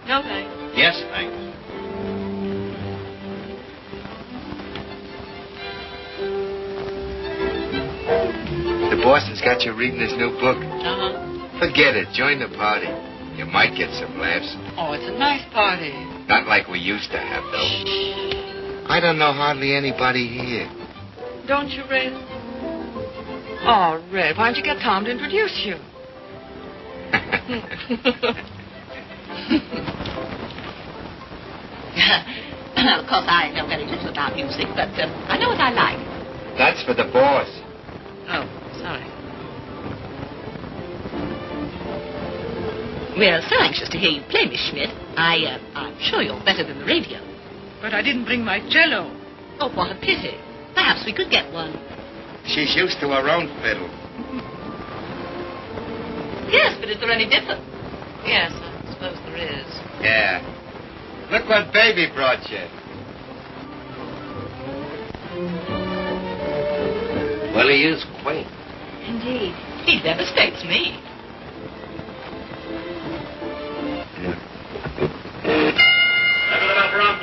No, thanks. Yes, thanks. The boss has got you reading his new book. Uh-huh. Forget it. Join the party. You might get some laughs. Oh, it's a nice party. Not like we used to have, though. I don't know hardly anybody here. Don't you, Red? Oh, Red, why don't you get Tom to introduce you? Well, of course, I know very little about music, but I know what I like. That's for the boss. Oh, sorry. We're so anxious to hear you play, Miss Schmidt. I'm sure you're better than the radio. But I didn't bring my cello. Oh, what a pity. Perhaps we could get one. She's used to her own fiddle. Yes, but is there any difference? Yes, I suppose there is. Yeah. Look what Baby brought you. Well, he is quaint. Indeed. He devastates me.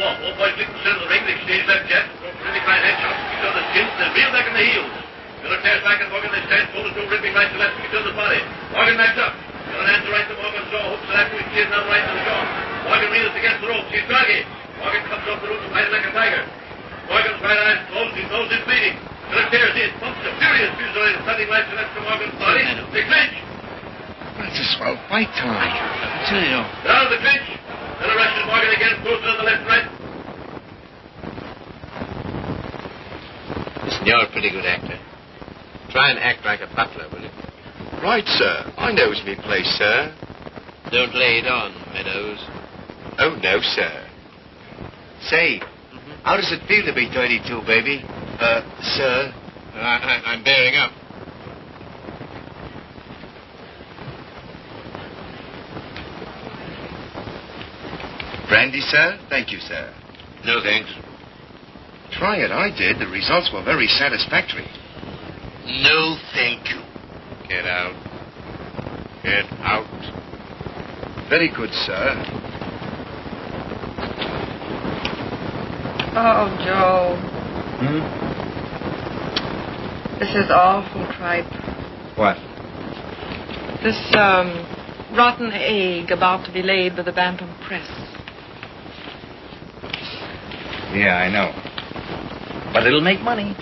All boys lick the center of the ring, they exchange left jab, rhythmic right head shots, each other's skins, then reel back in the heels. Miller tears back and Morgan, they stand, shoulders to rhythmic right to left, each other's body. Morgan backs up. Miller hands the right to Morgan's jaw, hooks it after he steers now right to the jaw. Morgan reels against the rope, she's doggy. Morgan comes off the rope and fighting like a tiger. Morgan's right eye is closed, his nose is bleeding. Miller tears in, pumps a furious fusillade, stunning right to left to Morgan's body. They clinch. That's a swell fight, Tom. I tell you. Down the clinch. Miller rushes Morgan again, throws it on the left and right. Listen, you're a pretty good actor. Try and act like a butler, will you? Right, sir. I knows me place, sir. Don't lay it on, Meadows. Oh, no, sir. Say, how does it feel to be 32, baby? Sir? I'm bearing up. Brandy, sir? Thank you, sir. No, thanks. Try it. I did. The results were very satisfactory. No, thank you. Get out. Get out. Very good, sir. Oh, Joe. This is awful tripe. What? This, rotten egg about to be laid by the Bantam Press. Yeah, I know. But it'll make money. Is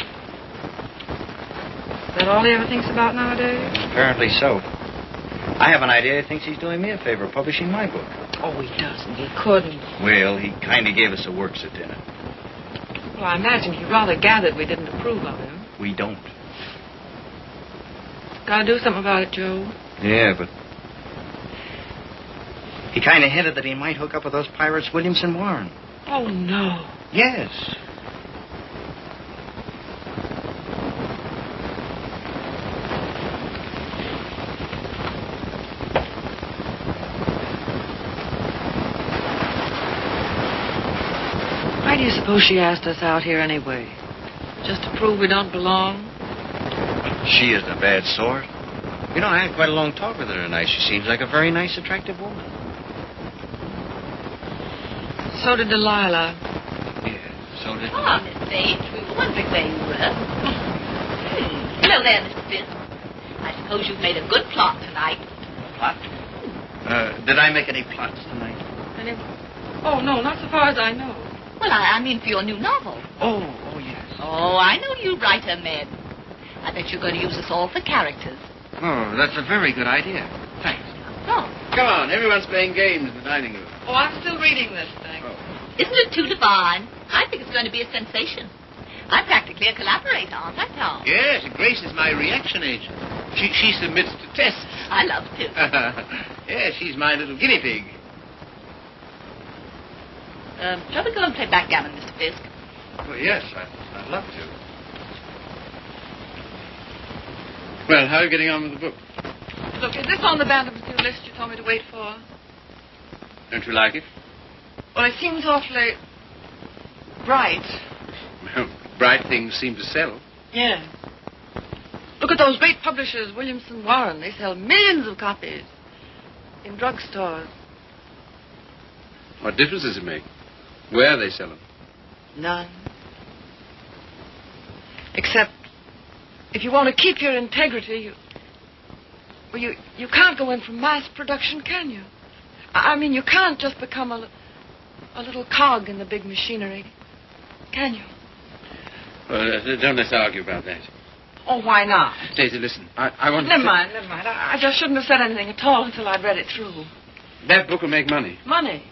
that all he ever thinks about nowadays? Apparently so. I have an idea he thinks he's doing me a favor, publishing my book. Oh, he doesn't. He couldn't. Well, he kind of gave us a works at dinner. Well, I imagine he rather gathered we didn't approve of him. We don't. Gotta do something about it, Joe. Yeah, but he kind of hinted that he might hook up with those pirates, Williamson Warren. Oh, no. Yes. Why do you suppose she asked us out here anyway? Just to prove we don't belong? She isn't a bad sort. You know, I had quite a long talk with her tonight. She seems like a very nice, attractive woman. So did Delilah. Yeah, so did... Ah, Miss Page, we were wondering where you were. Hello there, Mr. Fisk. I suppose you've made a good plot tonight. Plot? Did I make any plots tonight? Oh, no, not so far as I know. Well, I mean for your new novel. Oh, yes. Oh, I know you writer men. I bet you're going to use us all for characters. Oh, that's a very good idea. Thanks. Oh. Come on, everyone's playing games in the dining room. Oh, I'm still reading this thing. Isn't it too divine? I think it's going to be a sensation. I'm practically a collaborator, aren't I, Tom? Yes, Grace is my reaction agent. She submits to tests. I love to. Yes, she's my little guinea pig. Shall we go and play backgammon, Mr. Fisk? Well, yes, I'd love to. Well, how are you getting on with the book? Look, is this on the Bantam's new list you told me to wait for? Don't you like it? Well, it seems awfully bright. Well, bright things seem to sell. Yeah. Look at those great publishers, Williamson Warren. They sell millions of copies in drugstores. What difference does it make? Where they sell them? None. Except, if you want to keep your integrity, you can't go in for mass production, can you? I mean, you can't just become a little cog in the big machinery, can you? Well, don't let's argue about that. Oh, why not? Daisy, listen, I want Never mind. I just shouldn't have said anything at all until I'd read it through. That book will make money. Money?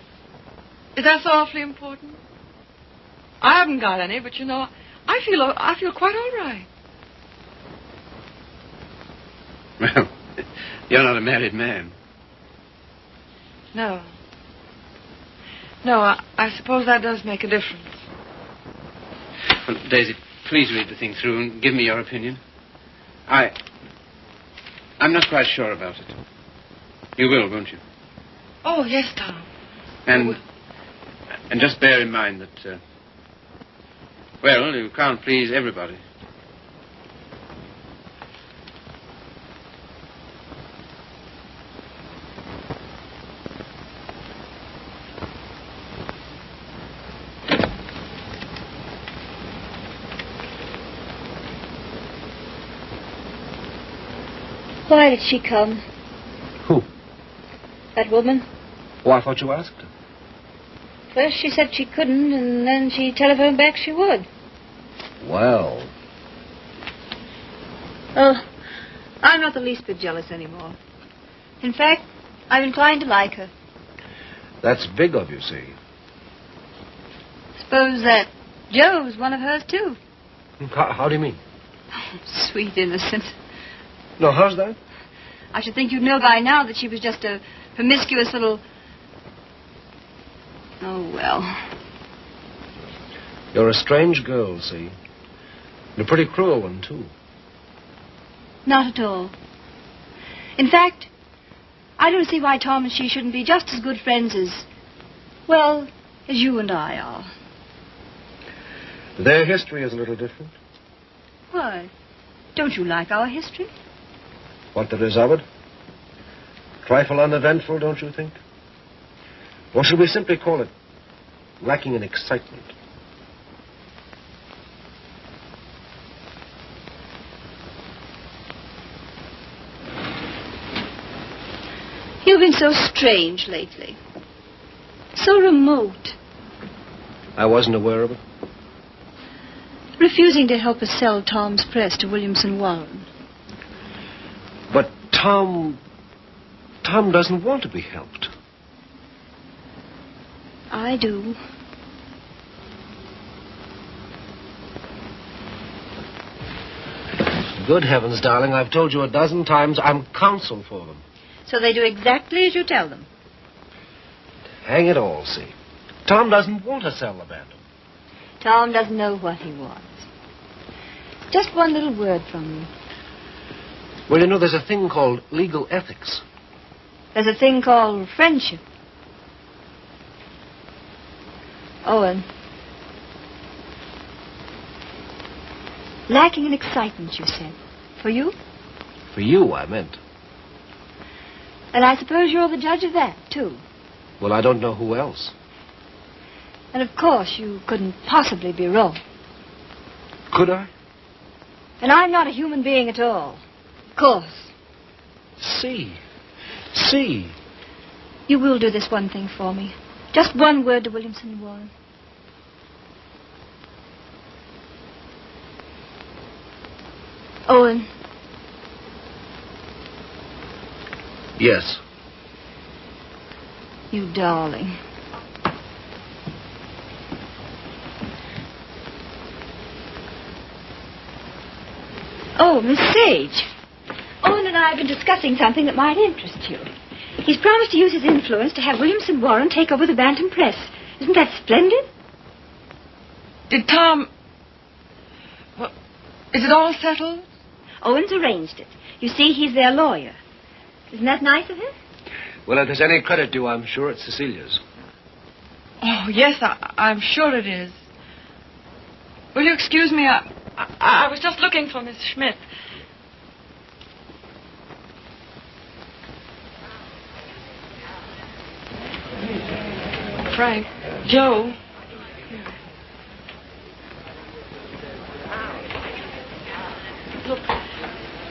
Is that so awfully important? I haven't got any, but you know, I feel quite all right. Well, you're not a married man. No. No, I suppose that does make a difference. Well, Daisy, please read the thing through and give me your opinion. I'm not quite sure about it. You will, won't you? Oh, yes, Tom. And just bear in mind that, well, you can't please everybody. Why did she come? Who? That woman? Oh, I thought you asked her. First she said she couldn't, and then she telephoned back she would. Well. Oh, I'm not the least bit jealous anymore. In fact, I'm inclined to like her. That's big of you, see. Suppose that Joe's one of hers, too. How do you mean? Oh, sweet innocent. No, how's that? I should think you'd know by now that she was just a promiscuous little... Oh, well. You're a strange girl, see? And a pretty cruel one, too. Not at all. In fact, I don't see why Tom and she shouldn't be just as good friends as, well, as you and I are. Their history is a little different. Why? Don't you like our history? What there is of it? Trifle uneventful, don't you think? Or should we simply call it lacking in excitement? You've been so strange lately. So remote. I wasn't aware of it. Refusing to help us sell Tom's press to Williamson Warren. But Tom doesn't want to be helped. I do. Good heavens, darling, I've told you a dozen times I'm counsel for them. So they do exactly as you tell them. Hang it all, see. Tom doesn't want to sell the Bantam. Tom doesn't know what he wants. Just one little word from you. Well, you know, there's a thing called legal ethics. There's a thing called friendship. Owen. Lacking in excitement, you said. For you? For you, I meant. And I suppose you're the judge of that, too. Well, I don't know who else. And of course you couldn't possibly be wrong. Could I? And I'm not a human being at all. Of course. See. You will do this one thing for me. Just one word to Williamson Warren. Owen. Yes. You darling. Oh, Miss Sage. Owen and I have been discussing something that might interest you. He's promised to use his influence to have Williamson Warren take over the Bantam Press. Isn't that splendid? Did Tom... Well, is it all settled? Owen's arranged it. You see, he's their lawyer. Isn't that nice of him? Well, if there's any credit due, I'm sure it's Cecilia's. Oh, yes, I'm sure it is. Will you excuse me? I was just looking for Miss Schmidt. Frank. Joe. Look,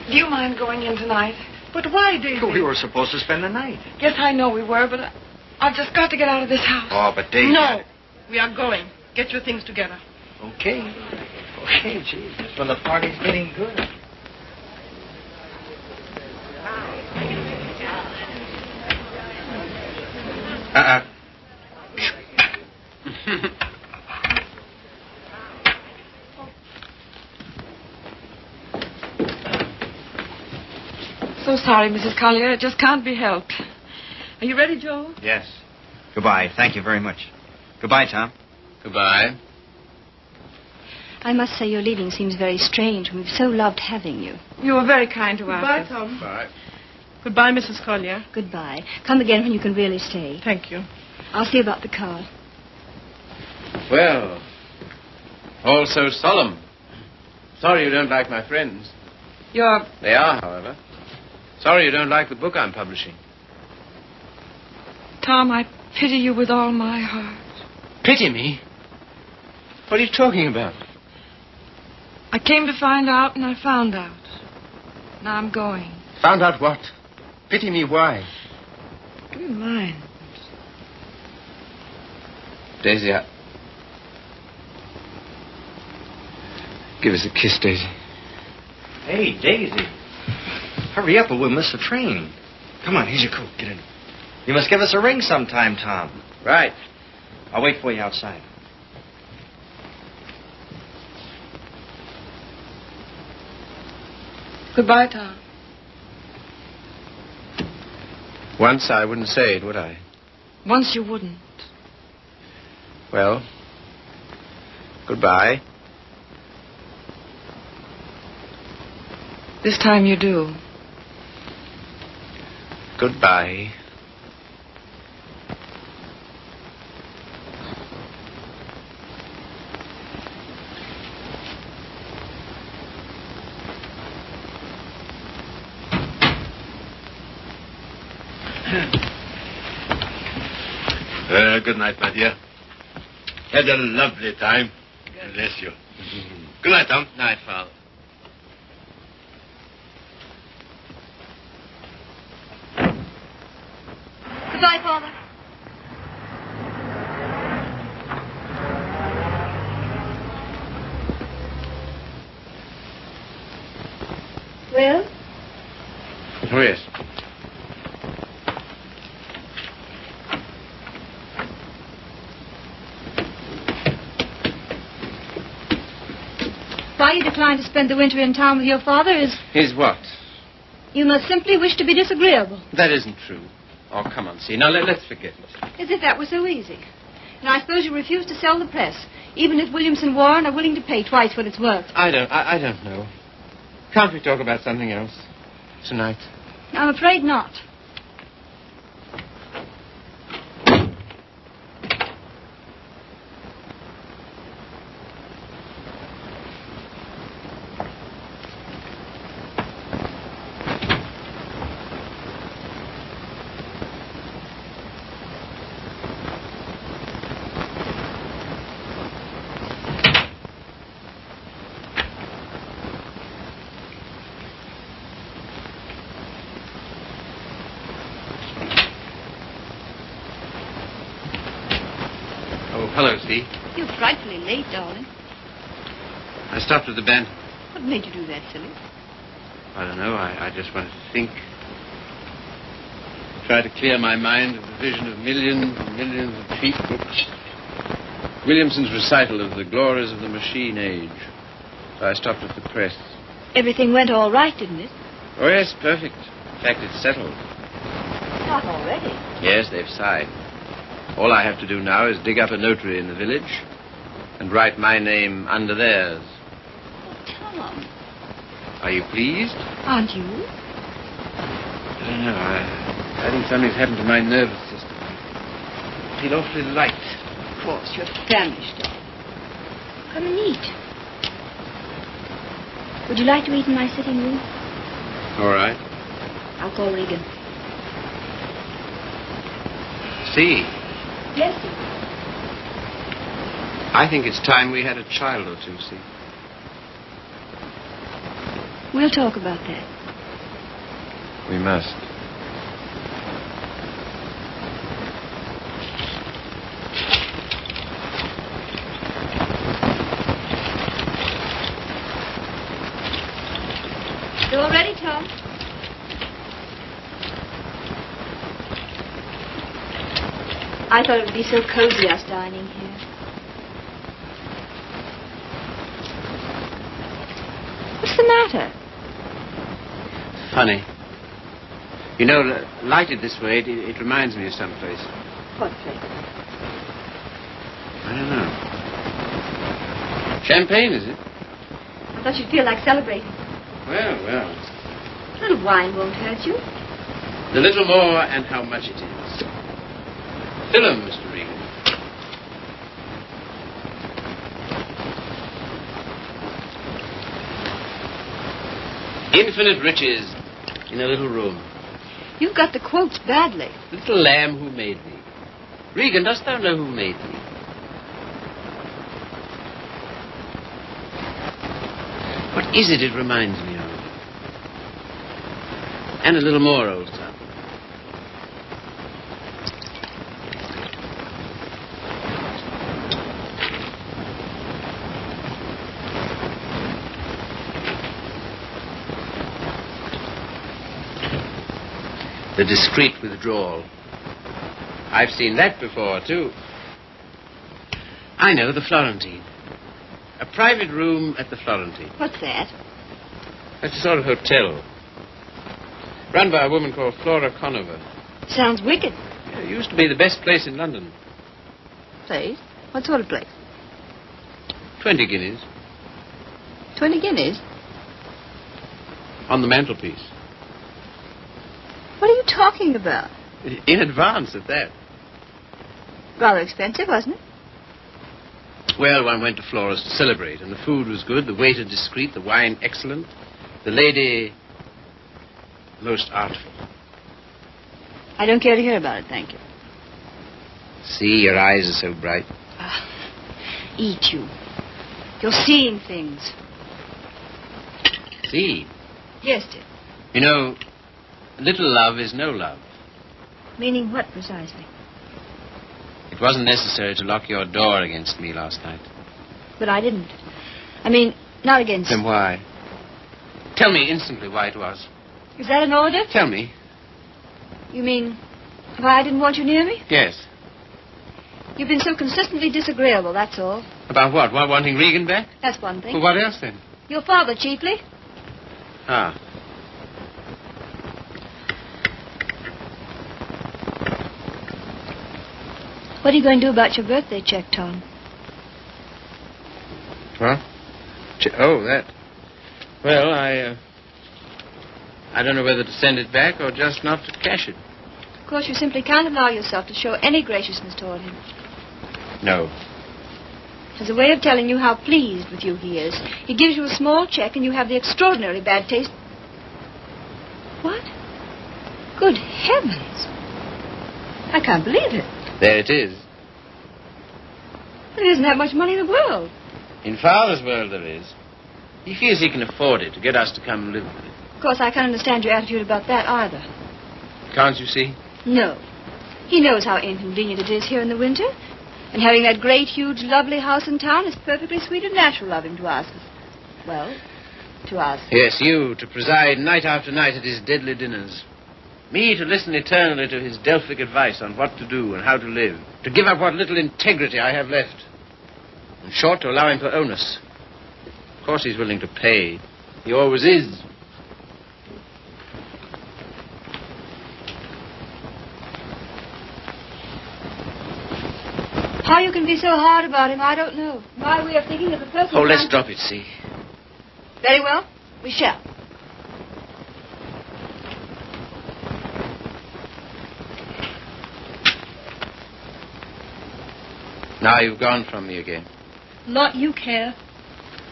do you mind going in tonight? But why, Daisy? We were supposed to spend the night. Yes, I know we were, but I've just got to get out of this house. Oh, but Daisy... No, we are going. Get your things together. Okay, gee. That's when the party's getting good. So sorry, Mrs. Collier. It just can't be helped. Are you ready, Joe? Yes. Goodbye. Thank you very much. Goodbye, Tom. Goodbye. I must say your leaving seems very strange when we've so loved having you. You were very kind to us. Goodbye, Tom. Bye. Goodbye, Mrs. Collier. Goodbye. Come again when you can really stay. Thank you. I'll see about the car. Well, all so solemn. Sorry you don't like my friends. They are, however. Sorry you don't like the book I'm publishing. Tom, I pity you with all my heart. Pity me? What are you talking about? I came to find out, and I found out. Now I'm going. Found out what? Pity me why? Do you mind? Daisy, give us a kiss, Daisy. Hey, Daisy. Hurry up or we'll miss the train. Come on, here's your coat. Get in. You must give us a ring sometime, Tom. Right. I'll wait for you outside. Goodbye, Tom. Once I wouldn't say it, would I? Once you wouldn't. Well, goodbye. This time you do. Goodbye. Good night, my dear. Had a lovely time. Bless you. Good night, Tom. Night, Father. Goodbye, Father. Well? Oh, yes. Why you decline to spend the winter in town with your father is... Is what? You must simply wish to be disagreeable. That isn't true. Oh, come on, see. Now, let's forget it. As if that was so easy. And I suppose you refuse to sell the press, even if Williamson Warren are willing to pay twice what it's worth. I don't know. Can't we talk about something else tonight? I'm afraid not. Hello, Steve. You're frightfully late, darling. I stopped at the band. What made you do that, silly? I don't know. I just wanted to think. Try to clear my mind of the vision of millions and millions of cheap books. Williamson's recital of the glories of the machine age. So I stopped at the press. Everything went all right, didn't it? Oh, yes, perfect. In fact, it's settled. Not already. Yes, they've signed. All I have to do now is dig up a notary in the village and write my name under theirs. Oh, Tom. Are you pleased? Aren't you? I don't know. I think something's happened to my nervous system. I feel awfully light. Of course, you're famished, darling. Come and eat. Would you like to eat in my sitting room? All right. I'll call Regan. See, Yes, dear. I think it's time we had a child or two, see. We'll talk about that. We must. You all ready, Tom? I thought it would be so cozy, us dining here. What's the matter? Funny. You know, lighted this way, it reminds me of some place. What place? I don't know. Champagne, is it? I thought you'd feel like celebrating. Well. A little wine won't hurt you. The little more and how much it is. Fill 'em, Mr. Regan. Infinite riches in a little room. You've got the quotes badly. Little lamb who made thee. Regan, dost thou know who made thee? What is it reminds me of? And a little more, old son. The discreet withdrawal. I've seen that before, too. I know, the Florentine. A private room at the Florentine. What's that? That's a sort of hotel. Run by a woman called Flora Conover. Sounds wicked. It used to be the best place in London. Place? What sort of place? 20 guineas. 20 guineas? On the mantelpiece. What are you talking about? In advance at that. Rather expensive, wasn't it? Well, one went to Flora's to celebrate, and the food was good, the waiter discreet, the wine excellent, the lady most artful. I don't care to hear about it, thank you. See, your eyes are so bright. Eat you. You're seeing things. See? Yes, dear. You know, little love is no love. Meaning what, precisely? It wasn't necessary to lock your door against me last night. But I didn't. I mean, not against... Then why? Tell me instantly why it was. Is that an order? Tell me. You mean why I didn't want you near me? Yes. You've been so consistently disagreeable, that's all. About what? Why, wanting Regan back? That's one thing. Well, what else then? Your father, chiefly. Ah. What are you going to do about your birthday check, Tom? What? Oh, that. Well, I don't know whether to send it back or just not to cash it. Of course, you simply can't allow yourself to show any graciousness toward him. No. As a way of telling you how pleased with you he is, he gives you a small check and you have the extraordinary bad taste... What? Good heavens. I can't believe it. There it is. There isn't that much money in the world. In Father's world there is. He feels he can afford it to get us to come and live with him. Of course, I can't understand your attitude about that either. Can't you see? No. He knows how inconvenient it is here in the winter. And having that great, huge, lovely house in town is perfectly sweet and natural of him to ask us. Well, to ask. Yes, you, to preside night after night at his deadly dinners. Me to listen eternally to his Delphic advice on what to do and how to live. To give up what little integrity I have left. In short, to allow him to own us. Of course he's willing to pay. He always is. How you can be so hard about him, I don't know. My way of thinking of the perfect... Oh, let's drop it, see. Very well. We shall. Now you've gone from me again. Lot you care.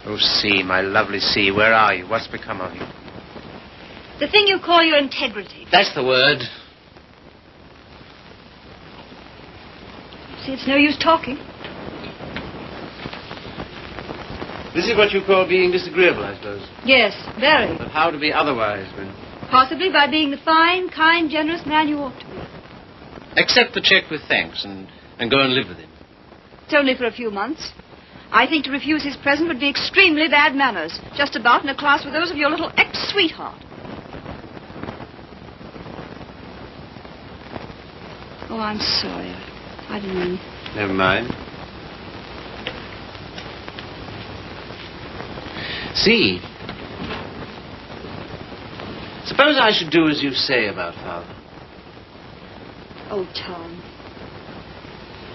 Oh, C, my lovely C, where are you? What's become of you? The thing you call your integrity. That's the word. See, it's no use talking. This is what you call being disagreeable, I suppose. Yes, very. But how to be otherwise when... Possibly by being the fine, kind, generous man you ought to be. Accept the check with thanks and go and live with him. It's only for a few months. I think to refuse his present would be extremely bad manners. Just about in a class with those of your little ex-sweetheart. Oh, I'm sorry. I didn't mean... Never mind. See, suppose I should do as you say about Father. Oh, Tom.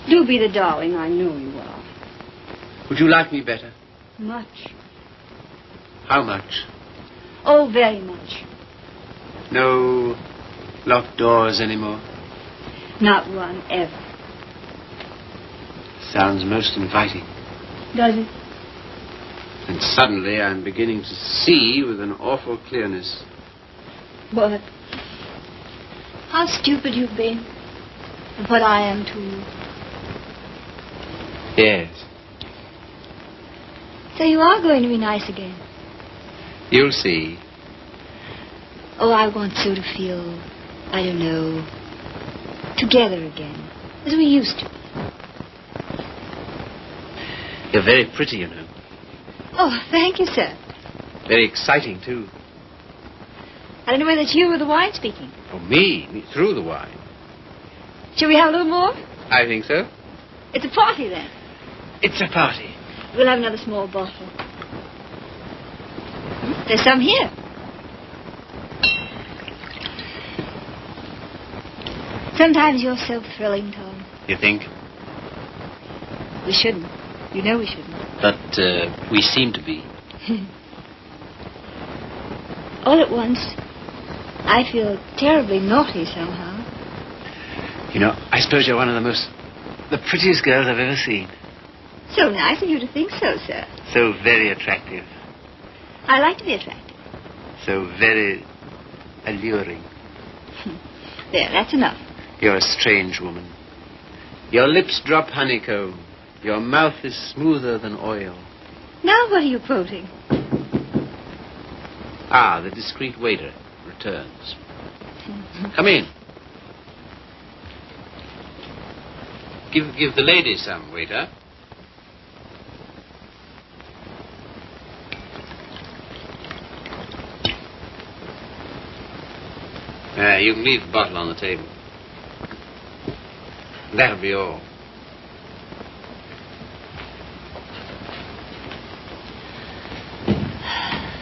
Do be the darling I know you are. Would you like me better? Much. How much? Oh, very much. No locked doors anymore? Not one, ever. Sounds most inviting. Does it? And suddenly I'm beginning to see with an awful clearness. What? How stupid you've been. And what I am to you. Yes. So you are going to be nice again. You'll see. Oh, I want so to feel, I don't know, together again, as we used to. You're very pretty, you know. Oh, thank you, sir. Very exciting, too. I don't know whether it's you or the wine speaking. Oh, me through the wine. Shall we have a little more? I think so. It's a party, then. It's a party. We'll have another small bottle. There's some here. Sometimes you're so thrilling, Tom. You think? We shouldn't. You know we shouldn't. But we seem to be. All at once, I feel terribly naughty somehow. You know, I suppose you're one of the prettiest girls I've ever seen. So nice of you to think so, sir. So very attractive. I like to be attractive. So very alluring. There, that's enough. You're a strange woman. Your lips drop honeycomb. Your mouth is smoother than oil. Now what are you quoting? Ah, the discreet waiter returns. Come in. Give the lady some, waiter. You can leave the bottle on the table. That'll be all.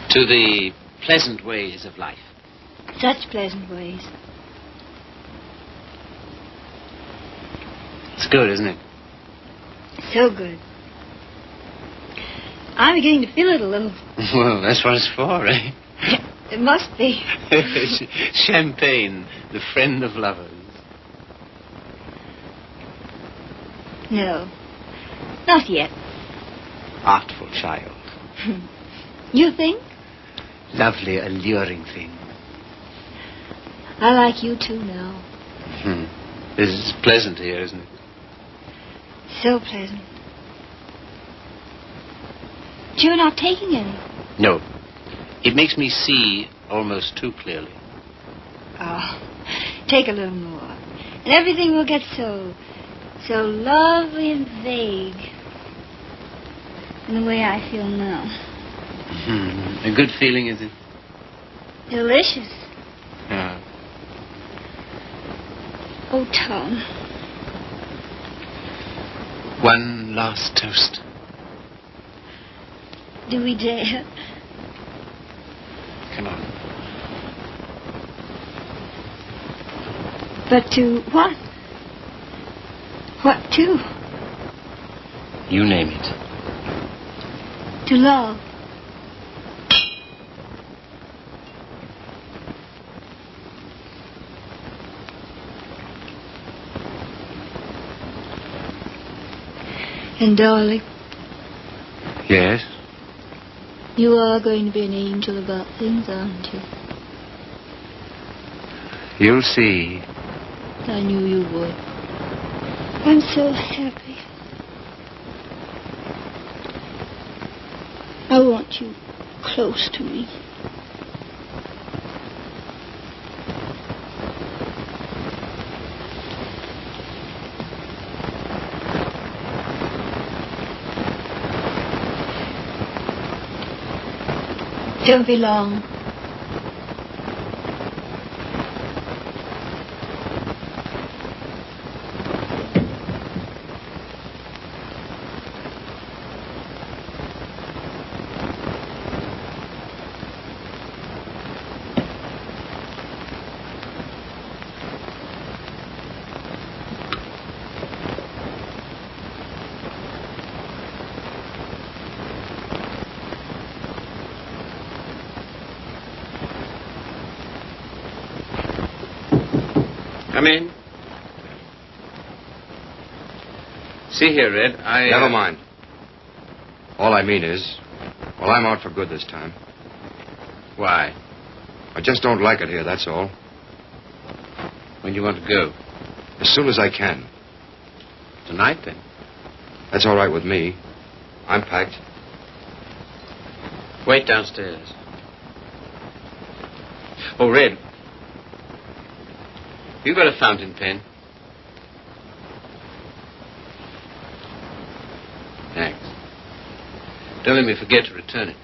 To the pleasant ways of life. Such pleasant ways. It's good, isn't it? So good. I'm beginning to feel it a little. Well, that's what it's for, eh? It must be. Champagne, the friend of lovers. No, not yet. Artful child. You think? Lovely, alluring thing. I like you too now. This is pleasant here, isn't it? So pleasant. But you're not taking any. No. It makes me see almost too clearly. Oh, take a little more. And everything will get so lovely and vague. In the way I feel now. A good feeling, is it? Delicious. Yeah. Oh, Tom. One last toast. Do we dare? Come on. But to what? What to? You name it. To love. And darling. Yes? You are going to be an angel about things, aren't you? You'll see. I knew you would. I'm so happy. I want you close to me. Don't be long. Come in. See here, Red, Never mind. All I mean is, well, I'm out for good this time. Why? I just don't like it here, that's all. When do you want to go? As soon as I can. Tonight, then? That's all right with me. I'm packed. Wait downstairs. Oh, Red. You got a fountain pen? Thanks. Don't let me forget to return it.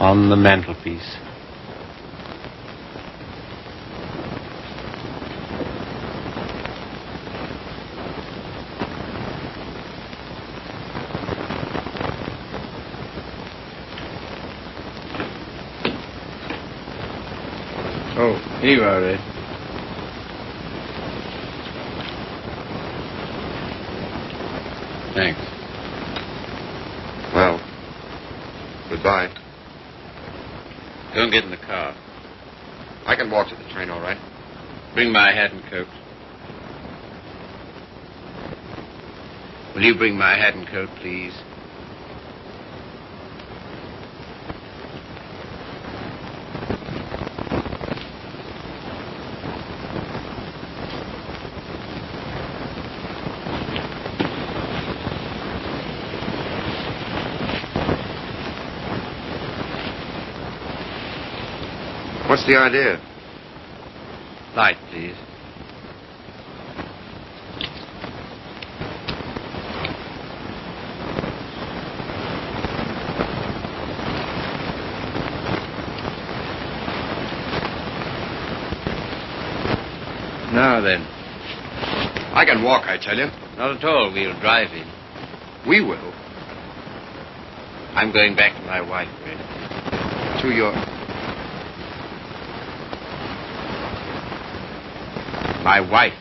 On the mantelpiece. Oh, here you are, Red. Thanks. Well, goodbye. Don't get in the car. I can walk to the train, all right? Bring my hat and coat. Will you bring my hat and coat, please? What's the idea? Light, please. Now then. I can walk, I tell you. Not at all. We'll drive in. We will. I'm going back to my wife, Red. To your... My wife.